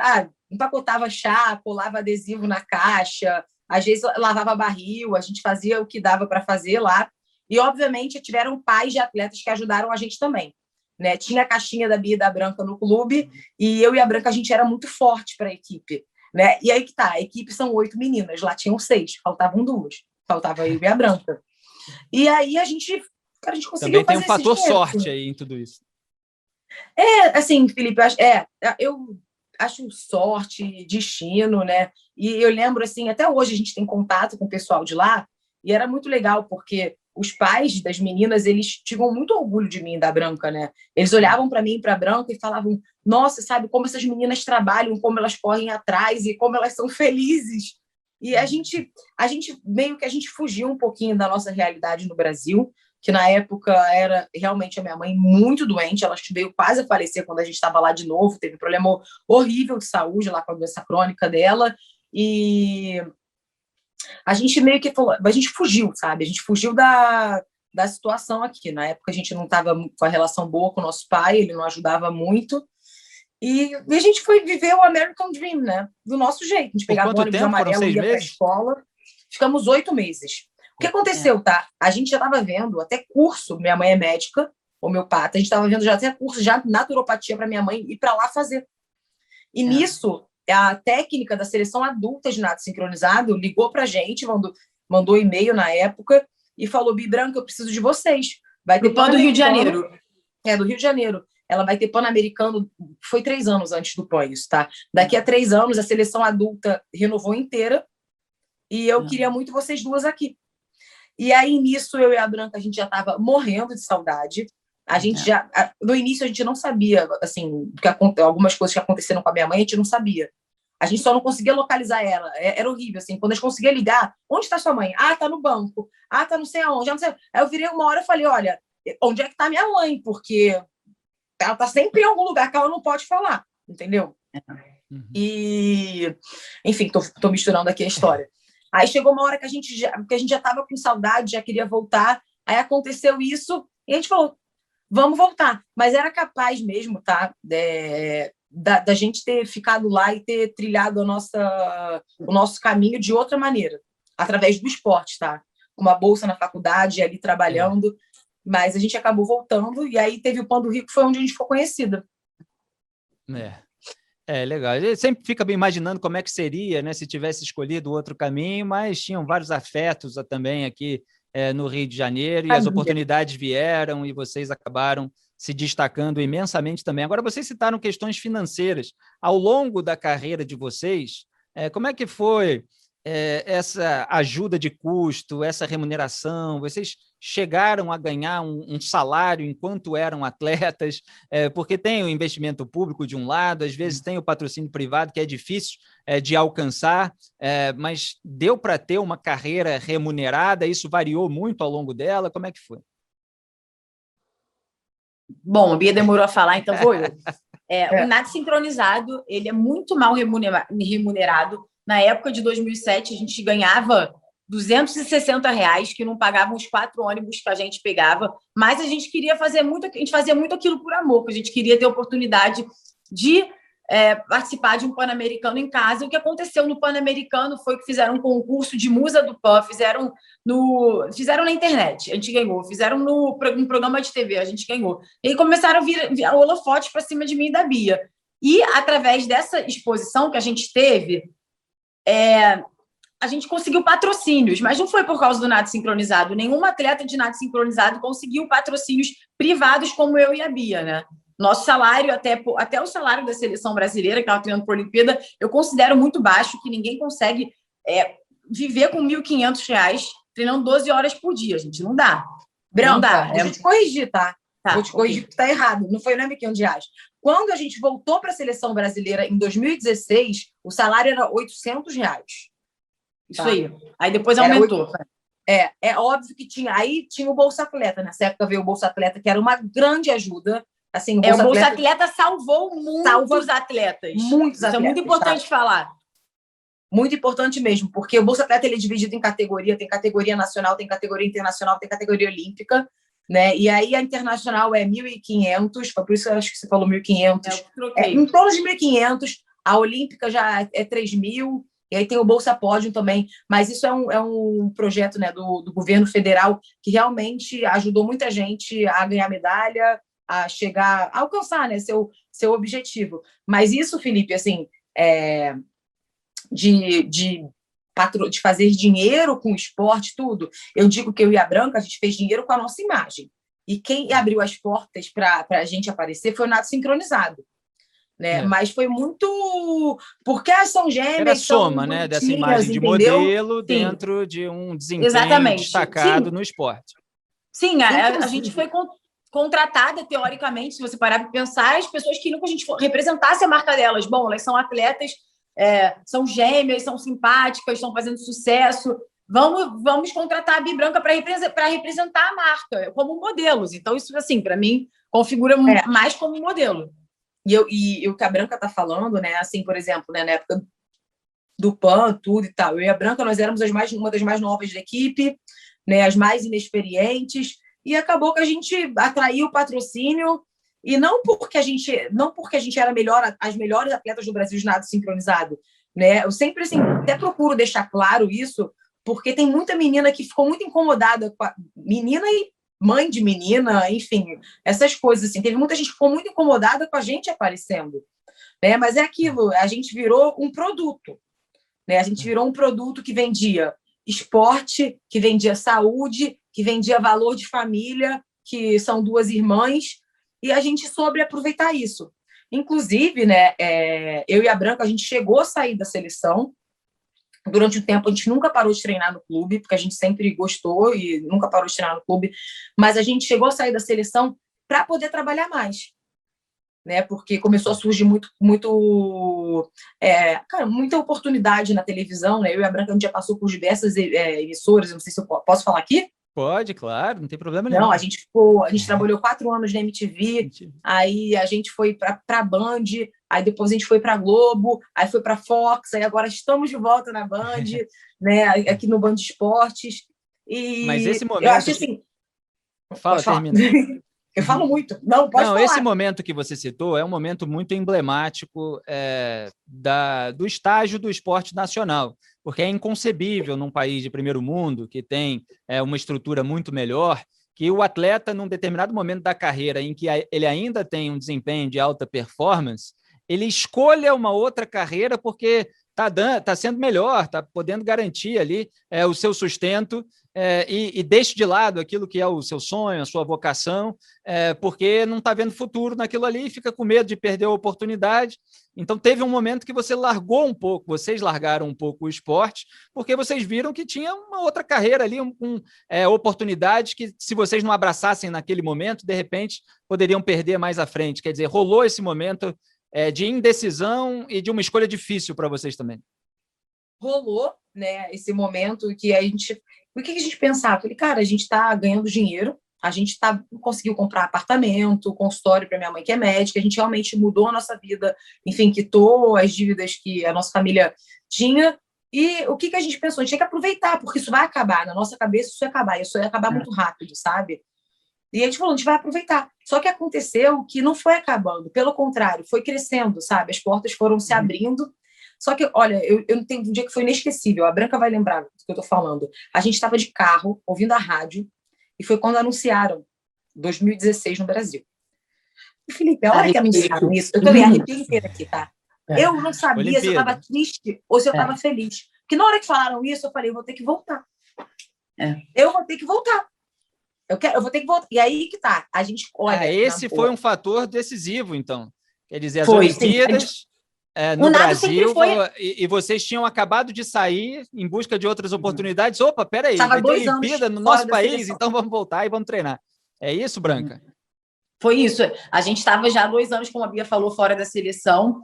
Speaker 3: empacotava chá, colava adesivo na caixa, às vezes lavava barril, a gente fazia o que dava para fazer lá. E, obviamente, tiveram pais de atletas que ajudaram a gente também, né? Tinha a caixinha da Bia e da Branca no clube, e eu e a Branca, a gente era muito forte para a equipe, né? E aí que tá, a equipe são 8 meninas, lá tinham 6, faltavam 2, faltava eu e a Branca. E aí a gente conseguiu
Speaker 1: também tem
Speaker 3: fazer
Speaker 1: um fator
Speaker 3: dinheiro,
Speaker 1: sorte
Speaker 3: assim.
Speaker 1: aí em tudo isso.
Speaker 3: Assim, Felipe, eu acho sorte, destino, né? E eu lembro, assim, até hoje a gente tem contato com o pessoal de lá, e era muito legal, porque os pais das meninas, eles tinham muito orgulho de mim, da Branca, né? Eles olhavam para mim, para a Branca, e falavam, nossa, sabe como essas meninas trabalham, como elas correm atrás e como elas são felizes. E a gente meio que a gente fugiu um pouquinho da nossa realidade no Brasil, que na época era realmente a minha mãe muito doente, ela veio quase a falecer quando a gente estava lá de novo, teve um problema horrível de saúde lá com a doença crônica dela, e a gente meio que falou, a gente fugiu, sabe? A gente fugiu da situação aqui. Na época a gente não estava com a relação boa com o nosso pai, ele não ajudava muito, e a gente foi viver o American Dream, né? Do nosso jeito. A gente pegava o ônibus amarelo e ia para a escola. Ficamos 8 meses. O que aconteceu, tá? A gente já estava vendo até curso, minha mãe é médica, homeopata, a gente estava vendo já até curso já de naturopatia para minha mãe ir para lá fazer. E nisso, a técnica da seleção adulta de nado sincronizado ligou para a gente, mandou e-mail na época e falou, Bi Branca, eu preciso de vocês. Vai ter
Speaker 2: do Rio de Janeiro.
Speaker 3: Do Rio de Janeiro. ela vai ter Pan-Americano, foi 3 anos antes do PAN isso, tá? Daqui a 3 anos, a seleção adulta renovou inteira, e eu queria muito vocês duas aqui. E aí, nisso, eu e a Branca, a gente já estava morrendo de saudade. A gente no início, a gente não sabia, assim, algumas coisas que aconteceram com a minha mãe, a gente não sabia. A gente só não conseguia localizar ela. Era horrível, assim. Quando a gente conseguia ligar, onde está sua mãe? Ah, tá no banco. Ah, tá não sei aonde. Já não sei. Aí eu virei uma hora e falei, olha, onde é que tá minha mãe? Porque ela tá sempre em algum lugar que ela não pode falar, entendeu? Uhum. E, enfim, tô misturando aqui a história. Aí chegou uma hora que a gente já estava com saudade, já queria voltar. Aí aconteceu isso e a gente falou, vamos voltar. Mas era capaz mesmo, tá? Da gente ter ficado lá e ter trilhado o nosso caminho de outra maneira, através do esporte, tá? Com uma bolsa na faculdade, ali trabalhando. Mas a gente acabou voltando e aí teve o Pan do Rio, que foi onde a gente ficou conhecida.
Speaker 1: Legal. A gente sempre fica imaginando como é que seria, né, se tivesse escolhido outro caminho, mas tinham vários afetos também aqui no Rio de Janeiro e as oportunidades vieram e vocês acabaram se destacando imensamente também. Agora, vocês citaram questões financeiras. Ao longo da carreira de vocês, como é que foi essa ajuda de custo, essa remuneração? Vocês chegaram a ganhar um salário enquanto eram atletas? Porque tem o investimento público de um lado, às vezes tem o patrocínio privado, que é difícil de alcançar, mas deu para ter uma carreira remunerada? Isso variou muito ao longo dela? Como é que foi?
Speaker 2: Bom, a Bia demorou a falar, então vou eu. O nado sincronizado, ele é muito mal remunerado. Na época de 2007, a gente ganhava R$260, que não pagavam os 4 ônibus que a gente pegava, mas a gente queria fazer muito, a gente fazia muito aquilo por amor, que a gente queria ter a oportunidade de participar de um Pan-Americano em casa. E o que aconteceu no Pan-Americano foi que fizeram um concurso de musa do PAN, fizeram na internet, a gente ganhou, fizeram no programa de TV, a gente ganhou. E começaram a vir holofotes para cima de mim e da Bia. E, através dessa exposição que a gente teve, a gente conseguiu patrocínios, mas não foi por causa do nado sincronizado. Nenhuma atleta de nado sincronizado conseguiu patrocínios privados como eu e a Bia, né? Nosso salário, até o salário da seleção brasileira, que estava treinando para a Olimpíada, eu considero muito baixo, que ninguém consegue viver com R$1.500 treinando 12 horas por dia, gente. Não dá.
Speaker 3: Branca,
Speaker 2: não dá.
Speaker 3: Deixa eu te corrigir, tá? Vou te corrigir que está errado. Não foi R$1.500. Quando a gente voltou para a seleção brasileira em 2016, o salário era R$800.
Speaker 2: Isso aí. Aí depois aumentou.
Speaker 3: É óbvio que tinha o Bolsa Atleta. Nessa época veio o Bolsa Atleta, que era uma grande ajuda. Assim,
Speaker 2: o Bolsa Atleta salvou muitos atletas.
Speaker 3: Muitos atletas.
Speaker 2: Isso é muito importante falar.
Speaker 3: Muito importante mesmo, porque o Bolsa Atleta ele é dividido em categoria, tem categoria nacional, tem categoria internacional, tem categoria olímpica, né? E aí a internacional é 1.500, por isso eu acho que você falou 1.500. Em torno de 1.500, a olímpica já é 3.000, e aí tem o Bolsa Pódio também, mas isso é um projeto, né, do governo federal que realmente ajudou muita gente a ganhar medalha, a chegar, a alcançar, né, seu objetivo. Mas isso, Felipe, assim, de fazer dinheiro com o esporte, tudo, eu digo que eu e a Branca, a gente fez dinheiro com a nossa imagem. E quem abriu as portas para a gente aparecer foi o nado sincronizado. Né? Mas foi muito... Porque as são gêmeas...
Speaker 1: Era a soma, né, dessa imagem de modelo dentro de um desempenho destacado no esporte.
Speaker 2: Sim, a gente foi contratada, teoricamente, se você parar para pensar, as pessoas queriam que a gente representasse a marca delas. Bom, elas são atletas, são gêmeas, são simpáticas, estão fazendo sucesso. Vamos contratar a Bi Branca para representar a marca como modelos. Então, isso, assim, para mim, configura mais como modelo.
Speaker 3: E o que a Branca está falando, né? Assim, por exemplo, né, na época do PAN, tudo e tal, eu e a Branca, nós éramos uma das mais novas da equipe, né, as mais inexperientes, e acabou que a gente atraiu o patrocínio, e não porque a gente era as melhores atletas do Brasil de nado sincronizado, né? Eu sempre, assim, até procuro deixar claro isso, porque tem muita menina que ficou muito incomodada com menina e mãe de menina, enfim, essas coisas, assim. Teve muita gente que ficou muito incomodada com a gente aparecendo, né? Mas é aquilo, a gente virou um produto, né? A gente virou um produto que vendia esporte, que vendia saúde, que vendia valor de família, que são 2 irmãs, e a gente soube aproveitar isso. Inclusive, né, eu e a Branca, a gente chegou a sair da seleção. Durante o tempo, a gente nunca parou de treinar no clube, porque a gente sempre gostou e nunca parou de treinar no clube, mas a gente chegou a sair da seleção para poder trabalhar mais, né? Porque começou a surgir muita oportunidade na televisão, né? Eu e a Branca, a gente já passou por diversas emissoras, não sei se eu posso falar aqui?
Speaker 1: Pode, claro, não tem problema nenhum.
Speaker 3: Não, a gente trabalhou 4 anos na MTV, aí a gente foi para a Band, aí depois a gente foi para a Globo, aí foi para a Fox, aí agora estamos de volta na Band, né, aqui no Band Esportes. E
Speaker 1: mas esse momento...
Speaker 3: eu acho assim...
Speaker 1: Fala, termina.
Speaker 3: Eu falo muito. Não, pode falar.
Speaker 1: Esse momento que você citou é um momento muito emblemático do estágio do esporte nacional, porque é inconcebível num país de primeiro mundo, que tem uma estrutura muito melhor, que o atleta, num determinado momento da carreira em que ele ainda tem um desempenho de alta performance, ele escolha uma outra carreira porque está sendo melhor, está podendo garantir ali o seu sustento, e deixe de lado aquilo que é o seu sonho, a sua vocação, porque não está vendo futuro naquilo ali e fica com medo de perder a oportunidade. Então, teve um momento que você largou um pouco, vocês largaram um pouco o esporte, porque vocês viram que tinha uma outra carreira ali, oportunidades que, se vocês não abraçassem naquele momento, de repente, poderiam perder mais à frente. Quer dizer, rolou esse momento de indecisão e de uma escolha difícil para vocês também.
Speaker 3: Rolou, né, esse momento que a gente... O que a gente pensava? Falei, cara, a gente está ganhando dinheiro, a gente conseguiu comprar apartamento, consultório para minha mãe, que é médica, a gente realmente mudou a nossa vida, enfim, quitou as dívidas que a nossa família tinha. E o que a gente pensou? A gente tinha que aproveitar, porque isso vai acabar, na nossa cabeça isso ia acabar muito rápido, sabe? E a gente falou, a gente vai aproveitar. Só que aconteceu que não foi acabando, pelo contrário, foi crescendo, sabe? As portas foram se abrindo. Só que, olha, eu não tenho um dia que foi inesquecível, a Branca vai lembrar do que eu estou falando. A gente estava de carro, ouvindo a rádio, e foi quando anunciaram 2016 no Brasil. E, Felipe, a hora que anunciaram isso, eu também arrepiei inteira aqui, tá? Eu não sabia se eu estava triste ou se eu estava feliz. Porque na hora que falaram isso, eu falei, eu vou ter que voltar. Eu vou ter que voltar. Eu vou ter que voltar. E aí que tá. A gente olha.
Speaker 1: Esse foi um fator decisivo, então. Quer dizer, as Olimpíadas no Brasil, e vocês tinham acabado de sair em busca de outras oportunidades. Opa, peraí, vai ter Olimpíada no nosso país, então vamos voltar e vamos treinar. É isso, Branca?
Speaker 2: Foi isso. A gente estava já há 2 anos, como a Bia falou, fora da seleção.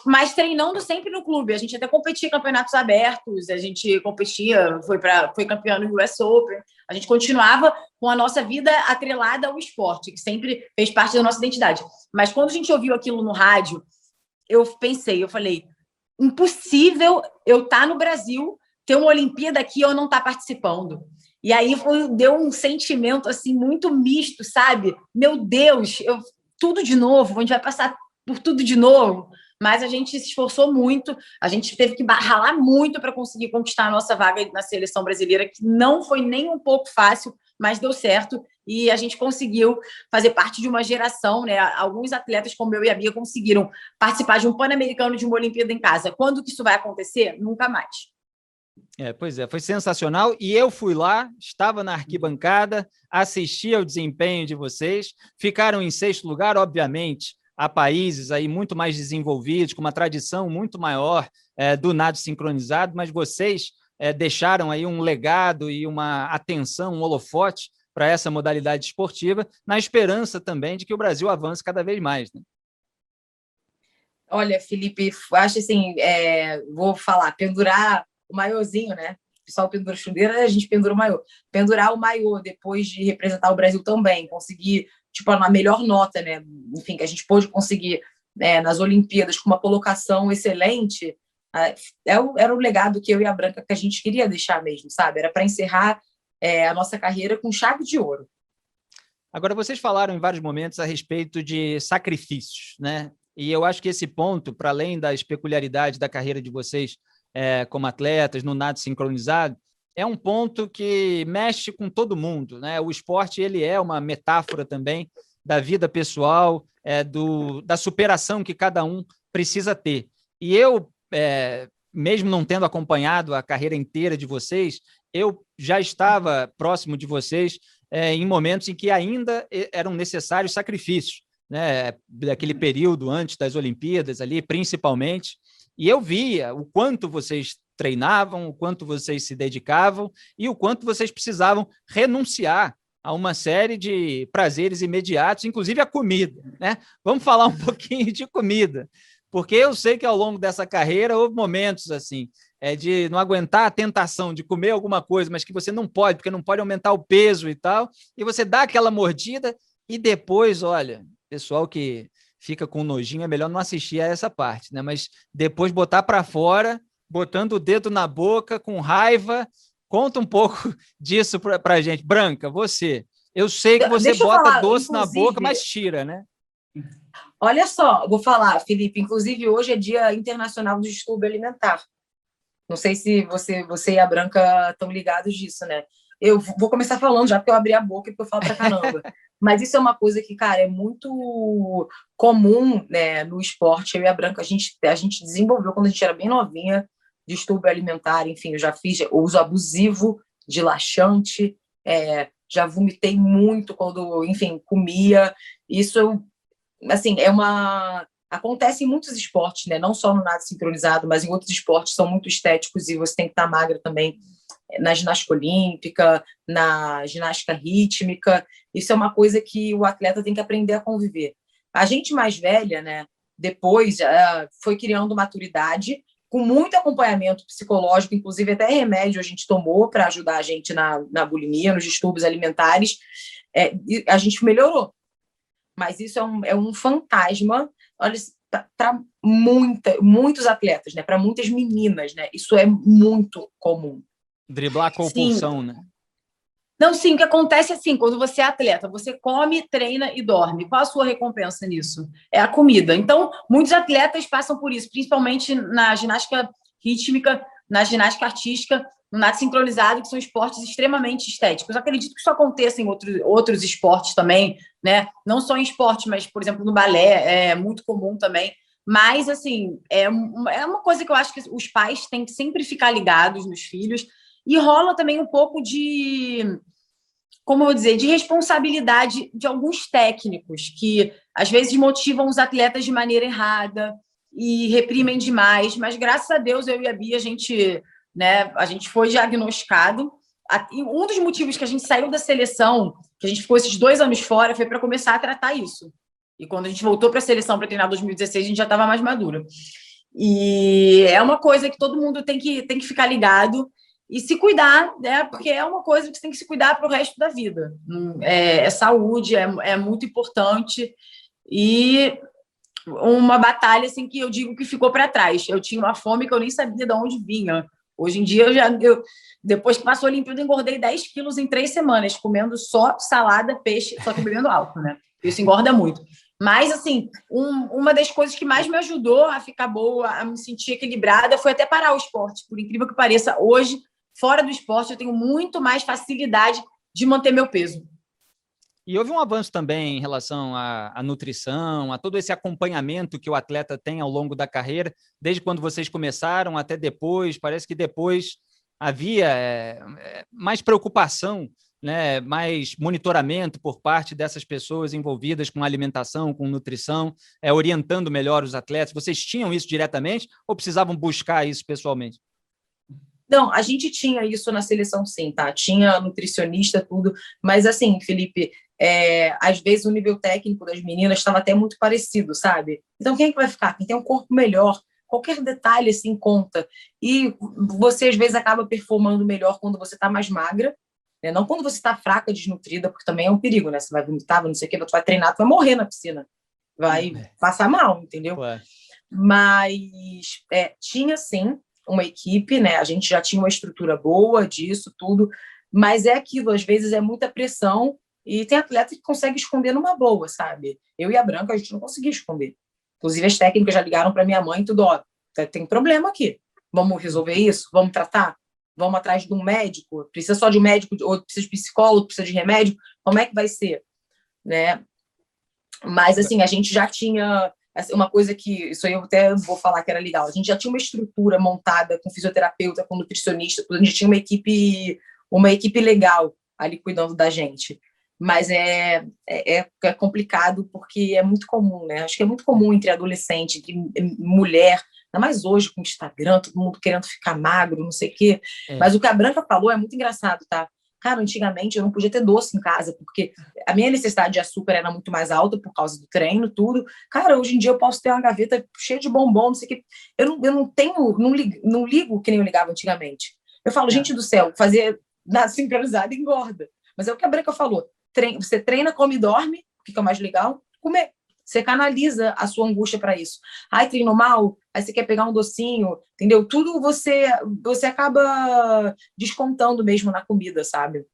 Speaker 2: Mas treinando sempre no clube. A gente até competia em campeonatos abertos, a gente competia, foi campeão no US Open. A gente continuava com a nossa vida atrelada ao esporte, que sempre fez parte da nossa identidade. Mas quando a gente ouviu aquilo no rádio, eu falei, impossível eu estar no Brasil, ter uma Olimpíada aqui e eu não estar participando. E aí deu um sentimento assim muito misto, sabe? Meu Deus, tudo de novo, a gente vai passar por tudo de novo, mas a gente se esforçou muito, a gente teve que ralar muito para conseguir conquistar a nossa vaga na seleção brasileira, que não foi nem um pouco fácil, mas deu certo, e a gente conseguiu fazer parte de uma geração, né? Alguns atletas como eu e a Bia conseguiram participar de um Pan-Americano, de uma Olimpíada em casa. Quando que isso vai acontecer? Nunca mais.
Speaker 1: Pois é, foi sensacional, e eu fui lá, estava na arquibancada, assisti ao desempenho de vocês, ficaram em 6º lugar, obviamente. Há países aí muito mais desenvolvidos, com uma tradição muito maior do nado sincronizado, mas vocês deixaram aí um legado e uma atenção, um holofote para essa modalidade esportiva, na esperança também de que o Brasil avance cada vez mais, né?
Speaker 3: Olha, Felipe, acho assim, vou falar, pendurar o maiôzinho, né? O pessoal pendura chuteira, a gente pendura o maiô. Pendurar o maiô depois de representar o Brasil também, conseguir tipo, a melhor nota, né? Enfim, que a gente pôde conseguir nas Olimpíadas com uma colocação excelente, era o legado que eu e a Branca que a gente queria deixar mesmo, sabe? Era para encerrar a nossa carreira com chave de ouro.
Speaker 1: Agora, vocês falaram em vários momentos a respeito de sacrifícios, né? E eu acho que esse ponto, para além das peculiaridades da carreira de vocês como atletas, no nado sincronizado, é um ponto que mexe com todo mundo, né? O esporte ele é uma metáfora também da vida pessoal, da superação que cada um precisa ter. E eu, mesmo não tendo acompanhado a carreira inteira de vocês, eu já estava próximo de vocês em momentos em que ainda eram necessários sacrifícios, né? Daquele período antes das Olimpíadas ali, principalmente, e eu via o quanto vocês treinavam, o quanto vocês se dedicavam e o quanto vocês precisavam renunciar a uma série de prazeres imediatos, inclusive a comida, né? Vamos falar um pouquinho de comida, porque eu sei que ao longo dessa carreira houve momentos assim, de não aguentar a tentação de comer alguma coisa, mas que você não pode, porque não pode aumentar o peso e tal, e você dá aquela mordida e depois, olha, pessoal que fica com nojinho, é melhor não assistir a essa parte, né? Mas depois botar para fora, botando o dedo na boca, com raiva. Conta um pouco disso para a gente. Branca, você. Eu sei que você bota doce na boca, mas tira, né?
Speaker 3: Olha só, vou falar, Felipe, inclusive hoje é Dia Internacional do Distúrbio Alimentar. Não sei se você e a Branca estão ligados disso, né? Eu vou começar falando já, porque eu abri a boca e porque eu falo pra caramba. Mas isso é uma coisa que, cara, é muito comum, né, no esporte. Eu e a Branca, a gente desenvolveu quando a gente era bem novinha, distúrbio alimentar, enfim, eu já fiz uso abusivo de laxante, já vomitei muito quando, enfim, comia. Isso, assim, acontece em muitos esportes, né? Não só no nado sincronizado, mas em outros esportes são muito estéticos e você tem que estar magra também, na ginástica olímpica, na ginástica rítmica. Isso é uma coisa que o atleta tem que aprender a conviver. A gente mais velha, né, depois foi criando maturidade, com muito acompanhamento psicológico, inclusive até remédio a gente tomou para ajudar a gente na bulimia, nos distúrbios alimentares, e a gente melhorou. Mas isso é um fantasma, olha, para muitos atletas, né? Para muitas meninas, né? Isso é muito comum.
Speaker 1: Driblar a compulsão, né?
Speaker 2: Não, sim, o que acontece assim, quando você é atleta, você come, treina e dorme. Qual a sua recompensa nisso? É a comida. Então, muitos atletas passam por isso, principalmente na ginástica rítmica, na ginástica artística, no nado sincronizado, que são esportes extremamente estéticos. Eu acredito que isso aconteça em outros esportes também, né? Não só em esporte, mas, por exemplo, no balé, é muito comum também. Mas, assim, é uma coisa que eu acho que os pais têm que sempre ficar ligados nos filhos. E rola também um pouco de, como eu vou dizer, de responsabilidade de alguns técnicos que, às vezes, motivam os atletas de maneira errada e reprimem demais. Mas, graças a Deus, eu e a Bia, a gente foi diagnosticado. E um dos motivos que a gente saiu da seleção, que a gente ficou esses 2 anos fora, foi para começar a tratar isso. E quando a gente voltou para a seleção para treinar em 2016, a gente já estava mais madura. E é uma coisa que todo mundo tem que ficar ligado e se cuidar, né? Porque é uma coisa que você tem que se cuidar para o resto da vida. Saúde, é muito importante. E uma batalha assim, que eu digo que ficou para trás. Eu tinha uma fome que eu nem sabia de onde vinha. Hoje em dia, depois que passou a Olimpíada, engordei 10 quilos em 3 semanas, comendo só salada, peixe, só que bebendo álcool, né? Isso engorda muito. Mas, assim, uma das coisas que mais me ajudou a ficar boa, a me sentir equilibrada, foi até parar o esporte. Por incrível que pareça, hoje, fora do esporte, eu tenho muito mais facilidade de manter meu peso.
Speaker 1: E houve um avanço também em relação à nutrição, a todo esse acompanhamento que o atleta tem ao longo da carreira, desde quando vocês começaram até depois. Parece que depois havia mais preocupação, né, mais monitoramento por parte dessas pessoas envolvidas com alimentação, com nutrição, orientando melhor os atletas. Vocês tinham isso diretamente ou precisavam buscar isso pessoalmente?
Speaker 3: Não, a gente tinha isso na seleção, sim, tá? Tinha nutricionista, tudo, mas assim, Felipe, às vezes o nível técnico das meninas estava até muito parecido, sabe? Então, quem é que vai ficar? Quem tem um corpo melhor, qualquer detalhe assim conta. E você, às vezes, acaba performando melhor quando você está mais magra, né? Não quando você está fraca, desnutrida, porque também é um perigo, né? Você vai vomitar, não sei o quê, tu vai treinar, tu vai morrer na piscina. Vai passar mal, entendeu?
Speaker 1: Ué.
Speaker 3: Mas tinha, sim, uma equipe, né? A gente já tinha uma estrutura boa disso, tudo, mas é aquilo, às vezes é muita pressão e tem atleta que consegue esconder numa boa, sabe? Eu e a Branca, a gente não conseguia esconder. Inclusive, as técnicas já ligaram para minha mãe e tudo, ó, tem problema aqui. Vamos resolver isso? Vamos tratar? Vamos atrás de um médico? Precisa só de um médico, ou precisa de psicólogo, precisa de remédio? Como é que vai ser? Né? Mas, assim, a gente já tinha uma coisa que, isso aí eu até vou falar que era legal, a gente já tinha uma estrutura montada com fisioterapeuta, com nutricionista, a gente tinha uma equipe legal, ali cuidando da gente. Mas é complicado porque é muito comum, né? Acho que é muito comum entre adolescente, entre mulher, ainda mais hoje com o Instagram, todo mundo querendo ficar magro, não sei o quê. Mas o que a Branca falou é muito engraçado, tá? Cara, antigamente eu não podia ter doce em casa, porque a minha necessidade de açúcar era muito mais alta por causa do treino, tudo. Cara, hoje em dia eu posso ter uma gaveta cheia de bombom, não sei o quê. Eu não ligo que nem eu ligava antigamente. Eu falo, gente do céu, fazer nada sincronizado engorda. Mas é o que a Branca falou. Você treina, come e dorme, o que é o mais legal? Comer. Você canaliza a sua angústia para isso. Ai, treino mal, aí você quer pegar um docinho, entendeu? Tudo você acaba descontando mesmo na comida, sabe?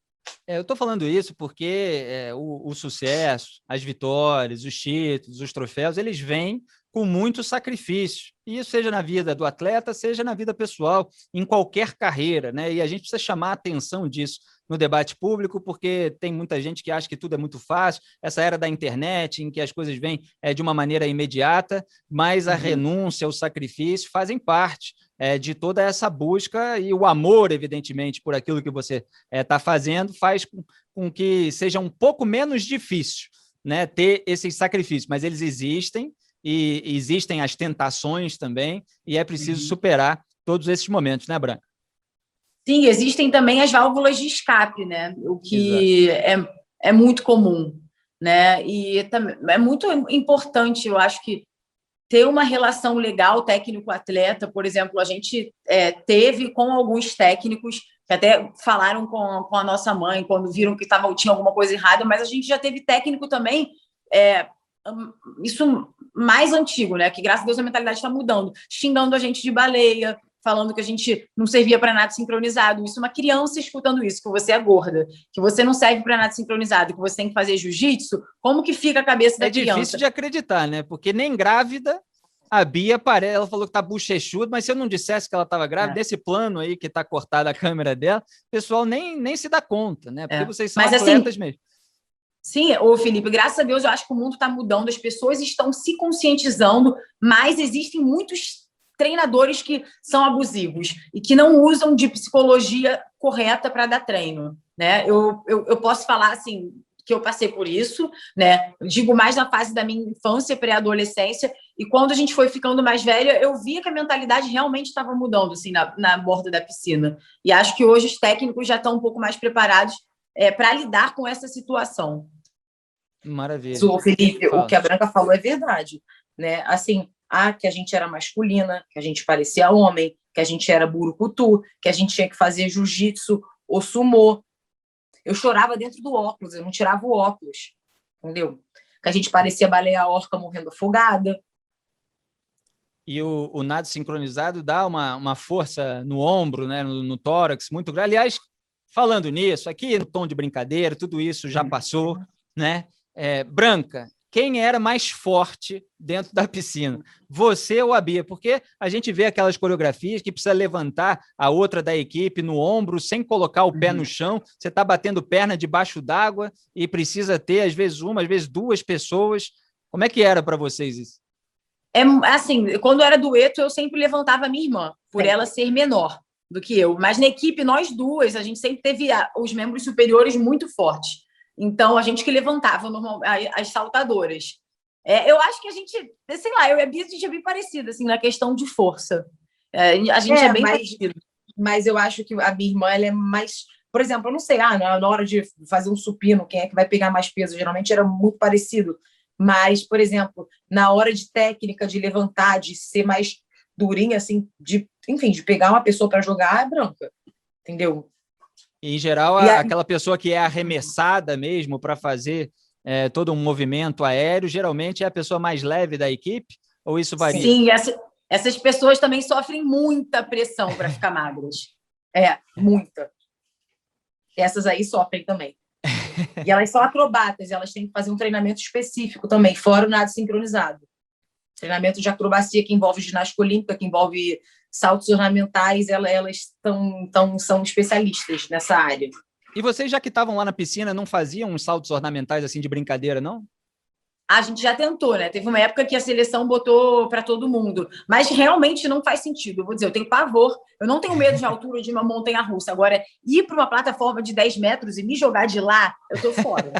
Speaker 1: Eu estou falando isso porque o sucesso, as vitórias, os títulos, os troféus, eles vêm com muito sacrifício. E isso seja na vida do atleta, seja na vida pessoal, em qualquer carreira, né? E a gente precisa chamar a atenção disso no debate público, porque tem muita gente que acha que tudo é muito fácil, essa era da internet, em que as coisas vêm de uma maneira imediata, mas a renúncia, o sacrifício fazem parte de toda essa busca, e o amor, evidentemente, por aquilo que você está fazendo, faz com que seja um pouco menos difícil, né, ter esses sacrifícios, mas eles existem, e existem as tentações também, e é preciso superar todos esses momentos, né, Branca?
Speaker 2: Sim, existem também as válvulas de escape, né? O que é muito comum, né? E é muito importante, eu acho que ter uma relação legal técnico-atleta. Por exemplo, a gente teve com alguns técnicos que até falaram com a nossa mãe quando viram que tinha alguma coisa errada, mas a gente já teve técnico também, isso mais antigo, né? Que graças a Deus a mentalidade está mudando, xingando a gente de baleia, falando que a gente não servia para nada sincronizado. Isso, uma criança escutando isso, que você é gorda, que você não serve para nada sincronizado, que você tem que fazer jiu-jitsu, como que fica a cabeça da criança?
Speaker 1: É difícil de acreditar, né? Porque nem grávida a Bia ela falou que tá bochechuda, mas se eu não dissesse que ela estava grávida, desse plano aí que está cortada a câmera dela, o pessoal nem se dá conta, né? Porque vocês são atletas assim, mesmo.
Speaker 2: Sim, Felipe, graças a Deus eu acho que o mundo está mudando, as pessoas estão se conscientizando, mas existem muitos treinadores que são abusivos e que não usam de psicologia correta para dar treino, né? Eu posso falar assim que eu passei por isso, né? Eu digo mais na fase da minha infância, pré-adolescência, e quando a gente foi ficando mais velha, eu via que a mentalidade realmente estava mudando assim na borda da piscina. E acho que hoje os técnicos já estão um pouco mais preparados para lidar com essa situação.
Speaker 1: Maravilha.
Speaker 3: O Felipe, o que a Branca falou é verdade, né? Assim, que a gente era masculina, que a gente parecia homem, que a gente era burucutu, que a gente tinha que fazer jiu-jitsu ou sumô. Eu chorava dentro do óculos, eu não tirava o óculos, entendeu? Que a gente parecia baleia orca morrendo afogada.
Speaker 1: E o nado sincronizado dá uma força no ombro, né, no tórax, muito grande. Aliás, falando nisso, aqui no tom de brincadeira, tudo isso já passou, né? Branca, quem era mais forte dentro da piscina? Você ou a Bia? Porque a gente vê aquelas coreografias que precisa levantar a outra da equipe no ombro sem colocar o pé no chão, você está batendo perna debaixo d'água e precisa ter, às vezes, uma, às vezes duas pessoas. Como é que era para vocês isso?
Speaker 2: Assim, quando era dueto, eu sempre levantava a minha irmã, por ela ser menor do que eu. Mas na equipe, nós duas, a gente sempre teve os membros superiores muito fortes. Então, a gente que levantava as saltadoras. Eu acho que a gente, sei lá, eu e a Bia, a gente é bem parecida, assim, na questão de força. A gente é bem parecido.
Speaker 3: Mas eu acho que a minha irmã, ela é mais... Por exemplo, eu não sei, na hora de fazer um supino, quem é que vai pegar mais peso? Geralmente era muito parecido. Mas, por exemplo, na hora de técnica, de levantar, de ser mais durinha, assim, de pegar uma pessoa para jogar, é Branca. Entendeu?
Speaker 1: Em geral, aquela pessoa que é arremessada mesmo para fazer todo um movimento aéreo, geralmente é a pessoa mais leve da equipe? Ou isso varia?
Speaker 2: Sim, essas pessoas também sofrem muita pressão para ficar magras.
Speaker 3: Muita. Essas aí sofrem também. E elas são acrobatas, elas têm que fazer um treinamento específico também, fora o nado sincronizado. Treinamento de acrobacia que envolve ginástica olímpica, que envolve saltos ornamentais, elas são especialistas nessa área.
Speaker 1: E vocês, já que estavam lá na piscina, não faziam uns saltos ornamentais assim de brincadeira, não?
Speaker 2: A gente já tentou, né? Teve uma época que a seleção botou para todo mundo, mas realmente não faz sentido. Eu vou dizer, eu tenho pavor, eu não tenho medo de altura de uma montanha-russa. Agora, ir para uma plataforma de 10 metros e me jogar de lá, eu tô fora.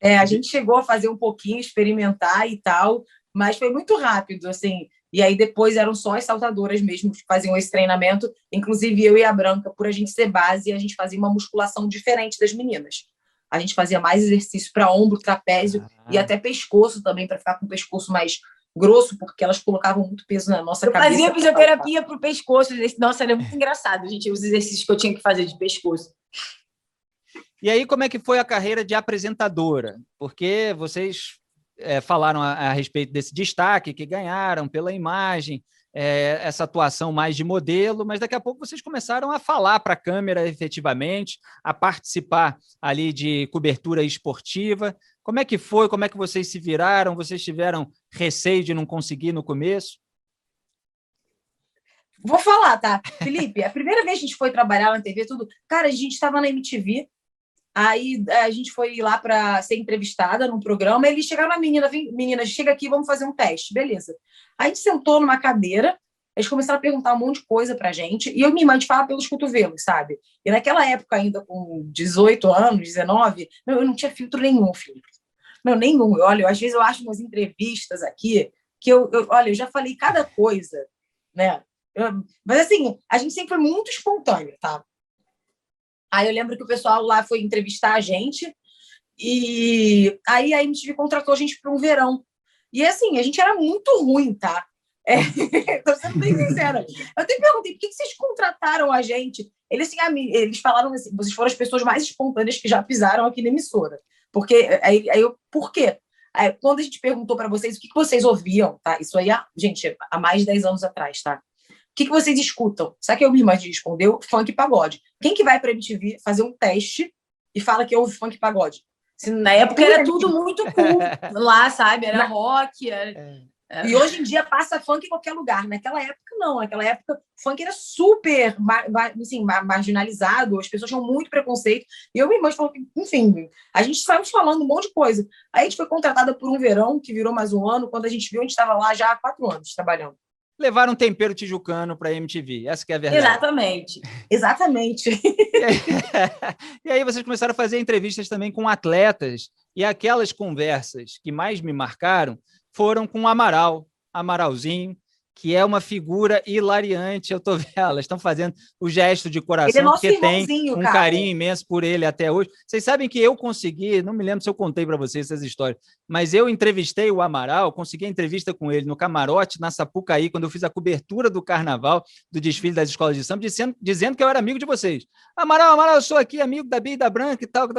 Speaker 3: A gente chegou a fazer um pouquinho, experimentar e tal, mas foi muito rápido, assim. E aí depois eram só as saltadoras mesmo que faziam esse treinamento. Inclusive eu e a Branca, por a gente ser base, a gente fazia uma musculação diferente das meninas. A gente fazia mais exercício para ombro, trapézio e até pescoço também, para ficar com o pescoço mais grosso, porque elas colocavam muito peso na nossa cabeça.
Speaker 2: Eu fazia fisioterapia para o pescoço. Nossa, era muito engraçado, gente, os exercícios que eu tinha que fazer de pescoço.
Speaker 1: E aí, como é que foi a carreira de apresentadora? Porque vocês falaram a respeito desse destaque que ganharam pela imagem, essa atuação mais de modelo, mas daqui a pouco vocês começaram a falar para a câmera efetivamente, a participar ali de cobertura esportiva. Como é que foi? Como é que vocês se viraram? Vocês tiveram receio de não conseguir no começo?
Speaker 3: Vou falar, tá? Felipe, a primeira vez que a gente foi trabalhar na TV, tudo, cara, a gente estava na MTV, aí a gente foi lá para ser entrevistada num programa, e eles chegaram na menina, chega aqui, vamos fazer um teste, beleza. Aí a gente sentou numa cadeira, eles começaram a perguntar um monte de coisa pra gente, e eu me mando falar pelos cotovelos, sabe? E naquela época, ainda com 18 anos, 19, eu não tinha filtro nenhum, Felipe. Não, nenhum. Olha, às vezes eu acho umas entrevistas aqui, que olha, eu já falei cada coisa, né? Mas assim, a gente sempre foi muito espontâneo, tá? Aí eu lembro que o pessoal lá foi entrevistar a gente e aí a MTV contratou a gente para um verão. E assim, a gente era muito ruim, tá? Tô sendo bem sincera. Eu até perguntei, por que vocês contrataram a gente? Eles falaram assim, vocês foram as pessoas mais espontâneas que já pisaram aqui na emissora. Porque por quê? Aí, quando a gente perguntou para vocês o que vocês ouviam, tá? Isso aí, gente, há mais de 10 anos atrás, tá? O que vocês escutam? Sabe que eu me imagino respondeu? Funk e pagode. Quem que vai para a MTV fazer um teste e fala que ouve funk e pagode?
Speaker 2: Na época era tudo muito cool lá, sabe? Era rock.
Speaker 3: E hoje em dia passa funk em qualquer lugar. Naquela época, não. Naquela época, funk era super assim, marginalizado, as pessoas tinham muito preconceito. E eu me imagino, enfim, a gente saiu falando um monte de coisa. Aí a gente foi contratada por um verão, que virou mais um ano, quando a gente viu, a gente estava lá já há 4 anos trabalhando.
Speaker 1: Levaram um tempero tijucano para a MTV, essa que é a verdade.
Speaker 3: Exatamente.
Speaker 1: E aí vocês começaram a fazer entrevistas também com atletas, e aquelas conversas que mais me marcaram foram com o Amaralzinho, que é uma figura hilariante. Eu estou vendo, elas estão fazendo o gesto de coração, porque tem um carinho imenso por ele até hoje. Vocês sabem que eu consegui, não me lembro se eu contei para vocês essas histórias, mas eu entrevistei o Amaral, consegui a entrevista com ele no camarote, na Sapucaí, quando eu fiz a cobertura do carnaval, do desfile das escolas de samba, dizendo que eu era amigo de vocês. Amaral, eu sou aqui amigo da Bia e da Branca e tal.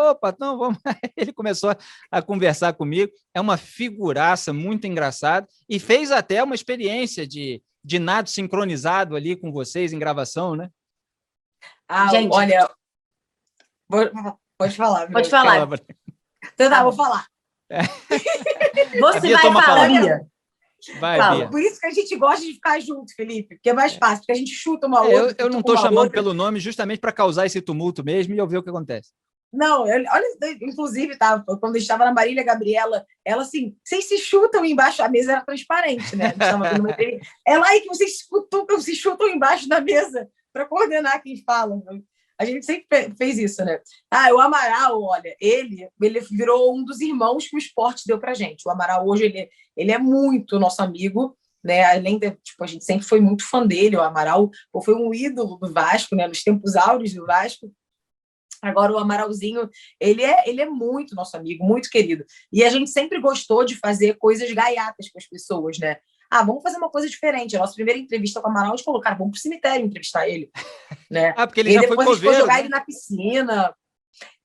Speaker 1: Opa, então vamos. Ele começou a conversar comigo. É uma figuraça muito engraçada e fez até uma experiência de nado sincronizado ali com vocês em gravação, né?
Speaker 3: Gente, olha, pode falar.
Speaker 2: Pode falar.
Speaker 3: Então tá, vou falar.
Speaker 2: Você vai falar, Bia.
Speaker 1: Vai, Bia.
Speaker 3: Por isso que a gente gosta de ficar junto, Felipe, porque é mais fácil, porque a gente chuta uma outra.
Speaker 1: Eu não estou chamando pelo nome justamente para causar esse tumulto mesmo e eu ver o que acontece.
Speaker 3: Não, olha, inclusive, tá, quando a gente estava na Marília Gabriela, ela assim, vocês se chutam embaixo, a mesa era transparente, né? É lá que vocês se chutam embaixo da mesa para coordenar quem fala. A gente sempre fez isso, né? O Amaral, olha, ele virou um dos irmãos que o esporte deu pra gente. O Amaral hoje, ele é muito nosso amigo, né? Além de, a gente sempre foi muito fã dele, o Amaral foi um ídolo do Vasco, né? Nos tempos áureos do Vasco. Agora, o Amaralzinho, ele é muito nosso amigo, muito querido. E a gente sempre gostou de fazer coisas gaiatas com as pessoas, né? Vamos fazer uma coisa diferente. A nossa primeira entrevista com o Amaral, a gente falou, cara, vamos pro cemitério entrevistar ele. Né?
Speaker 1: Porque ele já foi coveiro. Depois a gente foi
Speaker 3: jogar ele na piscina.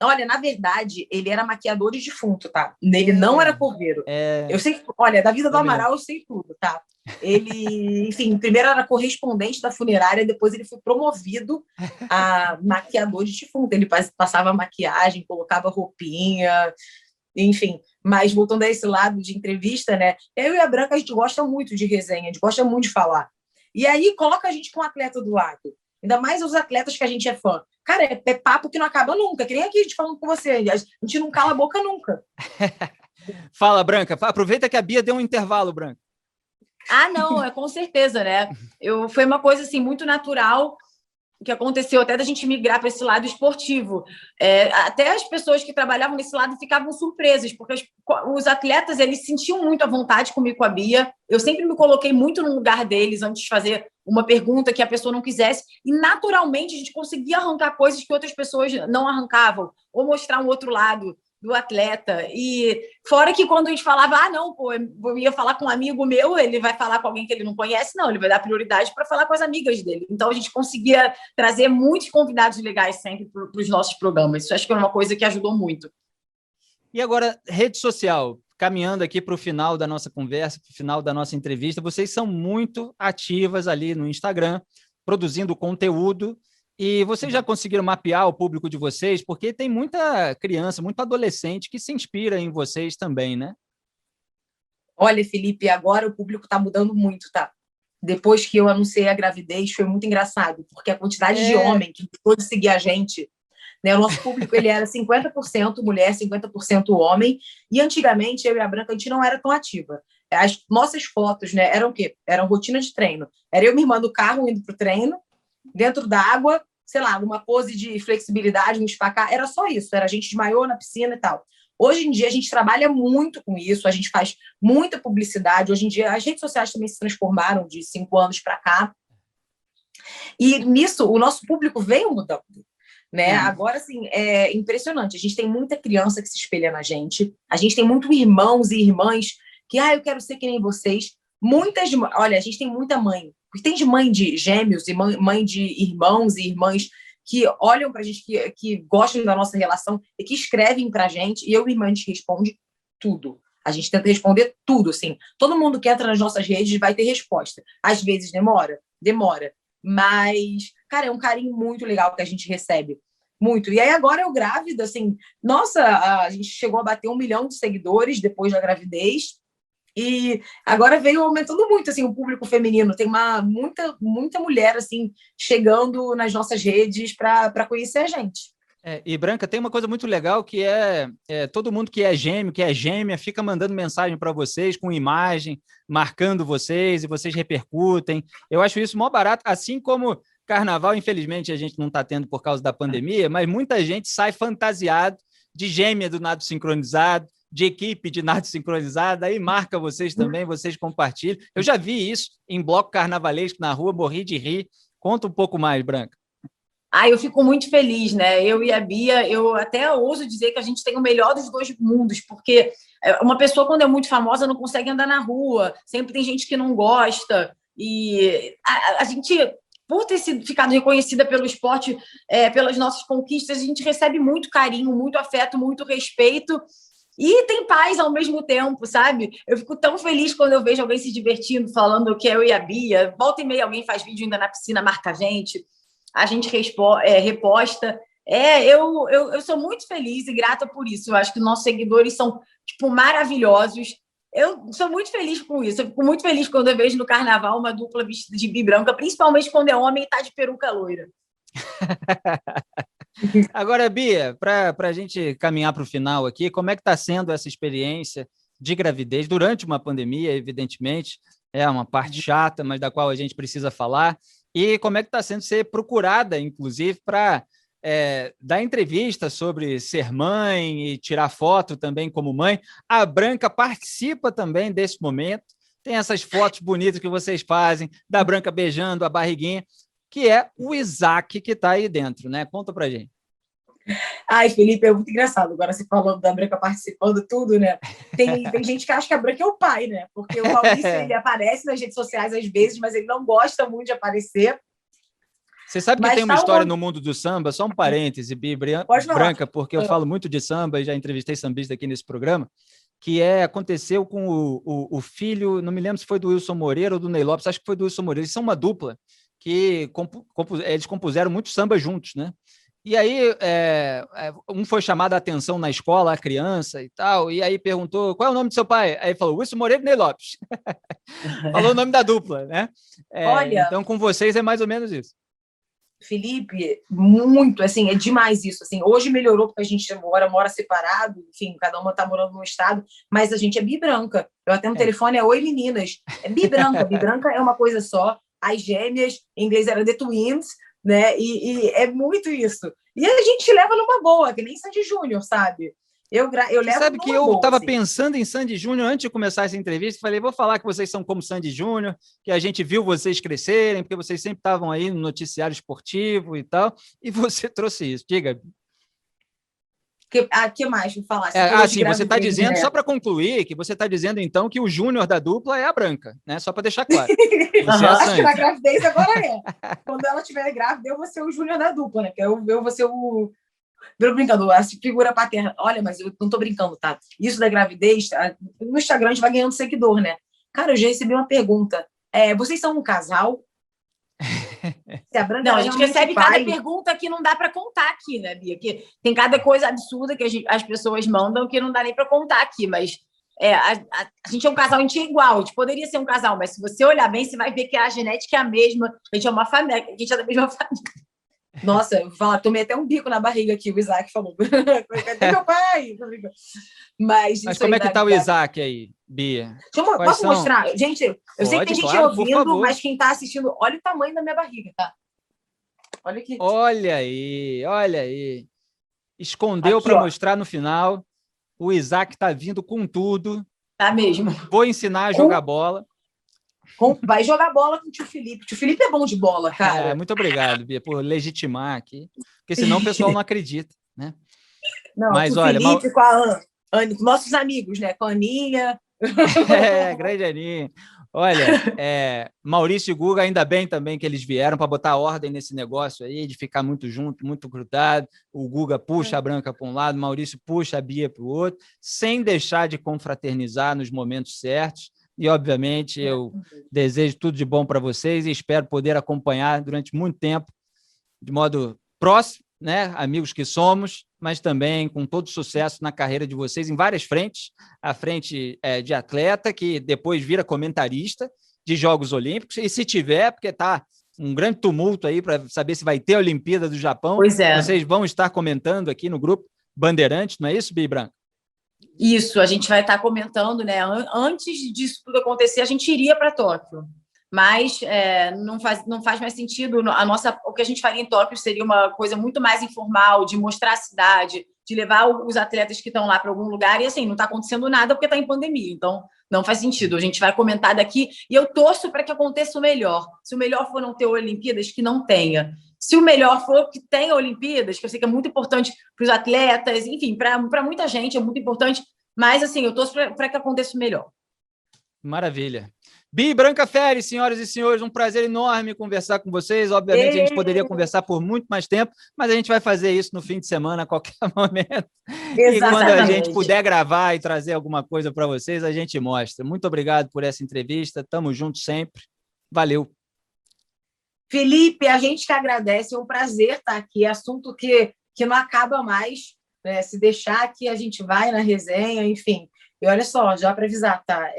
Speaker 3: Olha, na verdade, ele era maquiador de defunto, tá? Ele não era corveiro. Eu sei, olha, da vida do Amaral eu sei tudo, tá? Ele, enfim, primeiro era correspondente da funerária, depois ele foi promovido a maquiador de defunto. Ele passava maquiagem, colocava roupinha, enfim. Mas voltando a esse lado de entrevista, né? Eu e a Branca, a gente gosta muito de resenha, a gente gosta muito de falar. E aí coloca a gente com um atleta do lado. Ainda mais os atletas que a gente é fã. Cara, é papo que não acaba nunca, que nem aqui a gente falando com você, a gente não cala a boca nunca.
Speaker 1: Fala, Branca, aproveita que a Bia deu um intervalo, Branca.
Speaker 2: Não, é com certeza, né? Foi uma coisa assim muito natural que aconteceu até da gente migrar para esse lado esportivo. Até as pessoas que trabalhavam nesse lado ficavam surpresas, porque os atletas eles sentiam muito à vontade comigo, com a Bia. Eu sempre me coloquei muito no lugar deles antes de fazer uma pergunta que a pessoa não quisesse, e naturalmente a gente conseguia arrancar coisas que outras pessoas não arrancavam, ou mostrar um outro lado do atleta. E fora que quando a gente falava, não, pô, eu ia falar com um amigo meu, ele vai falar com alguém que ele não conhece, não, ele vai dar prioridade para falar com as amigas dele. Então a gente conseguia trazer muitos convidados legais sempre para os nossos programas. Isso acho que é uma coisa que ajudou muito.
Speaker 1: E agora, rede social, caminhando aqui para o final da nossa conversa, para o final da nossa entrevista, vocês são muito ativas ali no Instagram, produzindo conteúdo. E vocês já conseguiram mapear o público de vocês? Porque tem muita criança, muito adolescente que se inspira em vocês também, né?
Speaker 3: Olha, Felipe, agora o público está mudando muito, tá? Depois que eu anunciei a gravidez, foi muito engraçado, porque a quantidade de homem que pôde seguir a gente, né? O nosso público ele era 50% mulher, 50% homem, e antigamente eu e a Branca, a gente não era tão ativa. As nossas fotos, né, eram o quê? Eram rotina de treino. Era eu e minha irmã no carro indo para o treino, dentro da água, sei lá, numa pose de flexibilidade, um espacar, era só isso, era a gente de maiô na piscina e tal. Hoje em dia a gente trabalha muito com isso, a gente faz muita publicidade, hoje em dia as redes sociais também se transformaram de 5 anos para cá, e nisso o nosso público veio mudando, né? Agora, assim, é impressionante, a gente tem muita criança que se espelha na gente, a gente tem muitos irmãos e irmãs que, eu quero ser que nem vocês, olha, a gente tem muita mãe, porque tem de mãe de gêmeos e mãe de irmãos e irmãs que olham para a gente, que gostam da nossa relação e que escrevem para a gente, e eu e minha irmã, a gente responde tudo. A gente tenta responder tudo, assim. Todo mundo que entra nas nossas redes vai ter resposta. Às vezes demora, mas, cara, é um carinho muito legal que a gente recebe. Muito. E aí agora eu grávida, assim, nossa, a gente chegou a bater 1 milhão de seguidores depois da gravidez. E agora veio aumentando muito assim, o público feminino. Tem muita mulher assim, chegando nas nossas redes para conhecer a gente.
Speaker 1: E, Branca, tem uma coisa muito legal que todo mundo que é gêmeo, que é gêmea, fica mandando mensagem para vocês com imagem, marcando vocês, e vocês repercutem. Eu acho isso mó barato, assim como carnaval, infelizmente, a gente não está tendo por causa da pandemia, mas muita gente sai fantasiado de gêmea do nado sincronizado, de equipe de nado sincronizada, aí marca vocês também, vocês compartilham. Eu já vi isso em bloco carnavalesco na rua, morri de rir. Conta um pouco mais, Branca.
Speaker 2: Eu fico muito feliz, né? Eu e a Bia, eu até ouso dizer que a gente tem o melhor dos dois mundos, porque uma pessoa, quando é muito famosa, não consegue andar na rua, sempre tem gente que não gosta, e a gente, por ter ficado reconhecida pelo esporte, pelas nossas conquistas, a gente recebe muito carinho, muito afeto, muito respeito, e tem paz ao mesmo tempo, sabe? Eu fico tão feliz quando eu vejo alguém se divertindo, falando que é eu e a Bia. Volta e meia alguém faz vídeo ainda na piscina, marca a gente reposta. Eu sou muito feliz e grata por isso. Eu acho que nossos seguidores são, tipo, maravilhosos. Eu sou muito feliz com isso. Eu fico muito feliz quando eu vejo no carnaval uma dupla vestida de bi branca, principalmente quando é homem e tá de peruca loira.
Speaker 1: Agora, Bia, para a gente caminhar para o final aqui, como é que está sendo essa experiência de gravidez durante uma pandemia, evidentemente, é uma parte chata, mas da qual a gente precisa falar, e como é que está sendo ser procurada, inclusive, para dar entrevista sobre ser mãe e tirar foto também como mãe. A Branca participa também desse momento, tem essas fotos bonitas que vocês fazem, da Branca beijando a barriguinha, que é o Isaac que está aí dentro, né? Conta pra gente.
Speaker 3: Felipe, é muito engraçado. Agora você falando da Branca participando tudo, né? Tem gente que acha que a Branca é o pai, né? Porque o Maurício, ele aparece nas redes sociais às vezes, mas ele não gosta muito de aparecer.
Speaker 1: Você sabe que tem uma história no mundo do samba, só um parêntese, Branca, porque eu falo muito de samba e já entrevistei sambista aqui nesse programa, que aconteceu com o filho, não me lembro se foi do Wilson Moreira ou do Ney Lopes, acho que foi do Wilson Moreira. Eles são uma dupla que eles compuseram muito samba juntos, né? E aí um foi chamado a atenção na escola, a criança e tal, e aí perguntou, qual é o nome do seu pai? Aí falou, Wilson Moreira e Ney Lopes. Falou o nome da dupla, né?
Speaker 3: Olha,
Speaker 1: então, com vocês é mais ou menos isso.
Speaker 3: Felipe, muito, assim, é demais isso, assim, hoje melhorou porque a gente agora mora separado, enfim, cada uma tá morando num estado, mas a gente é bi-branca, eu atendo o telefone, oi meninas, é bi-branca é uma coisa só, as gêmeas, em inglês era the twins, né, e é muito isso, e a gente leva numa boa, que nem Sandy Júnior, sabe? Eu levo
Speaker 1: sabe que eu estava
Speaker 3: assim.
Speaker 1: pensando em Sandy Júnior antes de começar essa entrevista, falei, vou falar que vocês são como Sandy Júnior, que a gente viu vocês crescerem, porque vocês sempre estavam aí no noticiário esportivo e tal, e você trouxe isso. Diga.
Speaker 3: Que mais vou falar?
Speaker 1: Você está dizendo, só para concluir, que você está dizendo, então, que o Júnior da dupla é a Branca, né? Só para deixar claro.
Speaker 3: Você é acho que na gravidez agora é. Quando ela estiver grávida, eu vou ser o Júnior da dupla, né? Eu vou ser o... brincando, a figura paterna. Olha, mas eu não tô brincando, tá? Isso da gravidez, no Instagram a gente vai ganhando seguidor, né? Cara, eu já recebi uma pergunta. Vocês são um casal?
Speaker 2: Não, a gente recebe cada pergunta que não dá para contar aqui, né, Bia? Que tem cada coisa absurda que as pessoas mandam que não dá nem para contar aqui, mas a gente é um casal, a gente é igual, a gente poderia ser um casal, mas se você olhar bem, você vai ver que a genética é a mesma, a gente é uma família, a gente é da mesma família.
Speaker 3: Nossa, eu tomei até um bico na barriga aqui, o Isaac falou. Cadê meu pai?
Speaker 1: Mas como é que tá o Isaac aí, Bia?
Speaker 3: Posso mostrar? Gente, eu sei que tem gente ouvindo, mas quem tá assistindo, olha o tamanho da minha barriga, tá? Olha aqui.
Speaker 1: Olha aí. Escondeu para mostrar no final. O Isaac tá vindo com tudo.
Speaker 2: Tá mesmo.
Speaker 1: Vou ensinar a jogar bola.
Speaker 3: Vai jogar bola com o tio Felipe. O tio Felipe é bom de bola, cara.
Speaker 1: Muito obrigado, Bia, por legitimar aqui. Porque senão o pessoal não acredita, né?
Speaker 3: Não, mas olha, Felipe com a nossos amigos, né? Com a Aninha.
Speaker 1: Grande Aninha. Olha, Maurício e Guga, ainda bem também que eles vieram para botar ordem nesse negócio aí, de ficar muito junto, muito grudado. O Guga puxa a Branca para um lado, Maurício puxa a Bia para o outro, sem deixar de confraternizar nos momentos certos. E, obviamente, eu desejo tudo de bom para vocês e espero poder acompanhar durante muito tempo, de modo próximo, né? Amigos que somos, mas também com todo sucesso na carreira de vocês em várias frentes. A frente de atleta, que depois vira comentarista de Jogos Olímpicos, e se tiver, porque está um grande tumulto aí para saber se vai ter a Olimpíada do Japão, vocês vão estar comentando aqui no grupo Bandeirantes, não é isso, Bia Branca?
Speaker 2: Isso, a gente vai estar comentando, né? Antes disso tudo acontecer, a gente iria para Tóquio, mas não faz mais sentido. O que a gente faria em Tóquio seria uma coisa muito mais informal, de mostrar a cidade, de levar os atletas que estão lá para algum lugar, e assim, não está acontecendo nada porque está em pandemia, então não faz sentido. A gente vai comentar daqui, e eu torço para que aconteça o melhor. Se o melhor for não ter Olimpíadas, que não tenha. Se o melhor for que tenha Olimpíadas, que eu sei que é muito importante para os atletas, enfim, para muita gente é muito importante, mas assim, eu torço para que aconteça o melhor.
Speaker 1: Maravilha. Bia Branca Ferri, senhoras e senhores, um prazer enorme conversar com vocês. Obviamente, a gente poderia conversar por muito mais tempo, mas a gente vai fazer isso no fim de semana, a qualquer momento. Exatamente. E quando a gente puder gravar e trazer alguma coisa para vocês, a gente mostra. Muito obrigado por essa entrevista. Tamo junto sempre. Valeu.
Speaker 3: Felipe, a gente que agradece, é um prazer estar aqui. Assunto que não acaba mais, né? Se deixar aqui, a gente vai na resenha, enfim. E olha só, já para avisar, tá?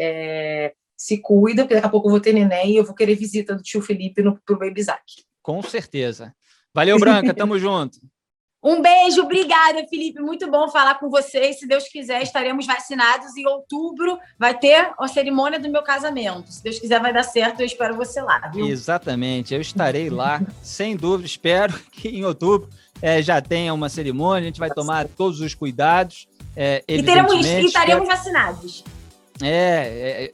Speaker 3: Se cuida, porque daqui a pouco eu vou ter neném e eu vou querer visita do tio Felipe pro Baby Isaac.
Speaker 1: Com certeza. Valeu, Branca, tamo junto.
Speaker 2: Um beijo, obrigada, Felipe. Muito bom falar com vocês. Se Deus quiser, estaremos vacinados. Em outubro vai ter a cerimônia do meu casamento. Se Deus quiser, vai dar certo. Eu espero você lá, viu?
Speaker 1: Exatamente, eu estarei lá, sem dúvida. Espero que em outubro já tenha uma cerimônia. A gente vai tomar todos os cuidados.
Speaker 2: E estaremos vacinados.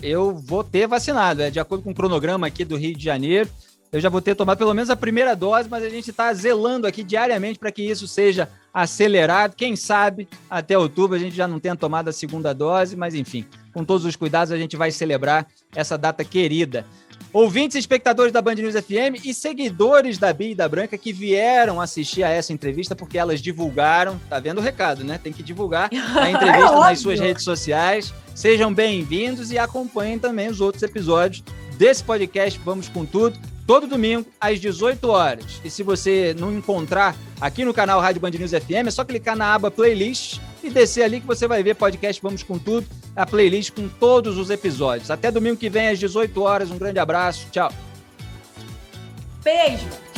Speaker 1: Eu vou ter vacinado. De acordo com o cronograma aqui do Rio de Janeiro, eu já vou ter tomado pelo menos a primeira dose, mas a gente está zelando aqui diariamente para que isso seja acelerado. Quem sabe até outubro a gente já não tenha tomado a segunda dose, mas enfim, com todos os cuidados a gente vai celebrar essa data querida. Ouvintes e espectadores da Band News FM e seguidores da Bia e da Branca que vieram assistir a essa entrevista porque elas divulgaram, tá vendo o recado, né? Tem que divulgar a entrevista nas suas redes sociais. Sejam bem-vindos e acompanhem também os outros episódios desse podcast Vamos com Tudo, todo domingo às 18 horas. E se você não encontrar aqui no canal Rádio Band News FM, é só clicar na aba Playlist e descer ali que você vai ver podcast Vamos com Tudo, a playlist com todos os episódios. Até domingo que vem às 18 horas. Um grande abraço. Tchau.
Speaker 2: Beijo.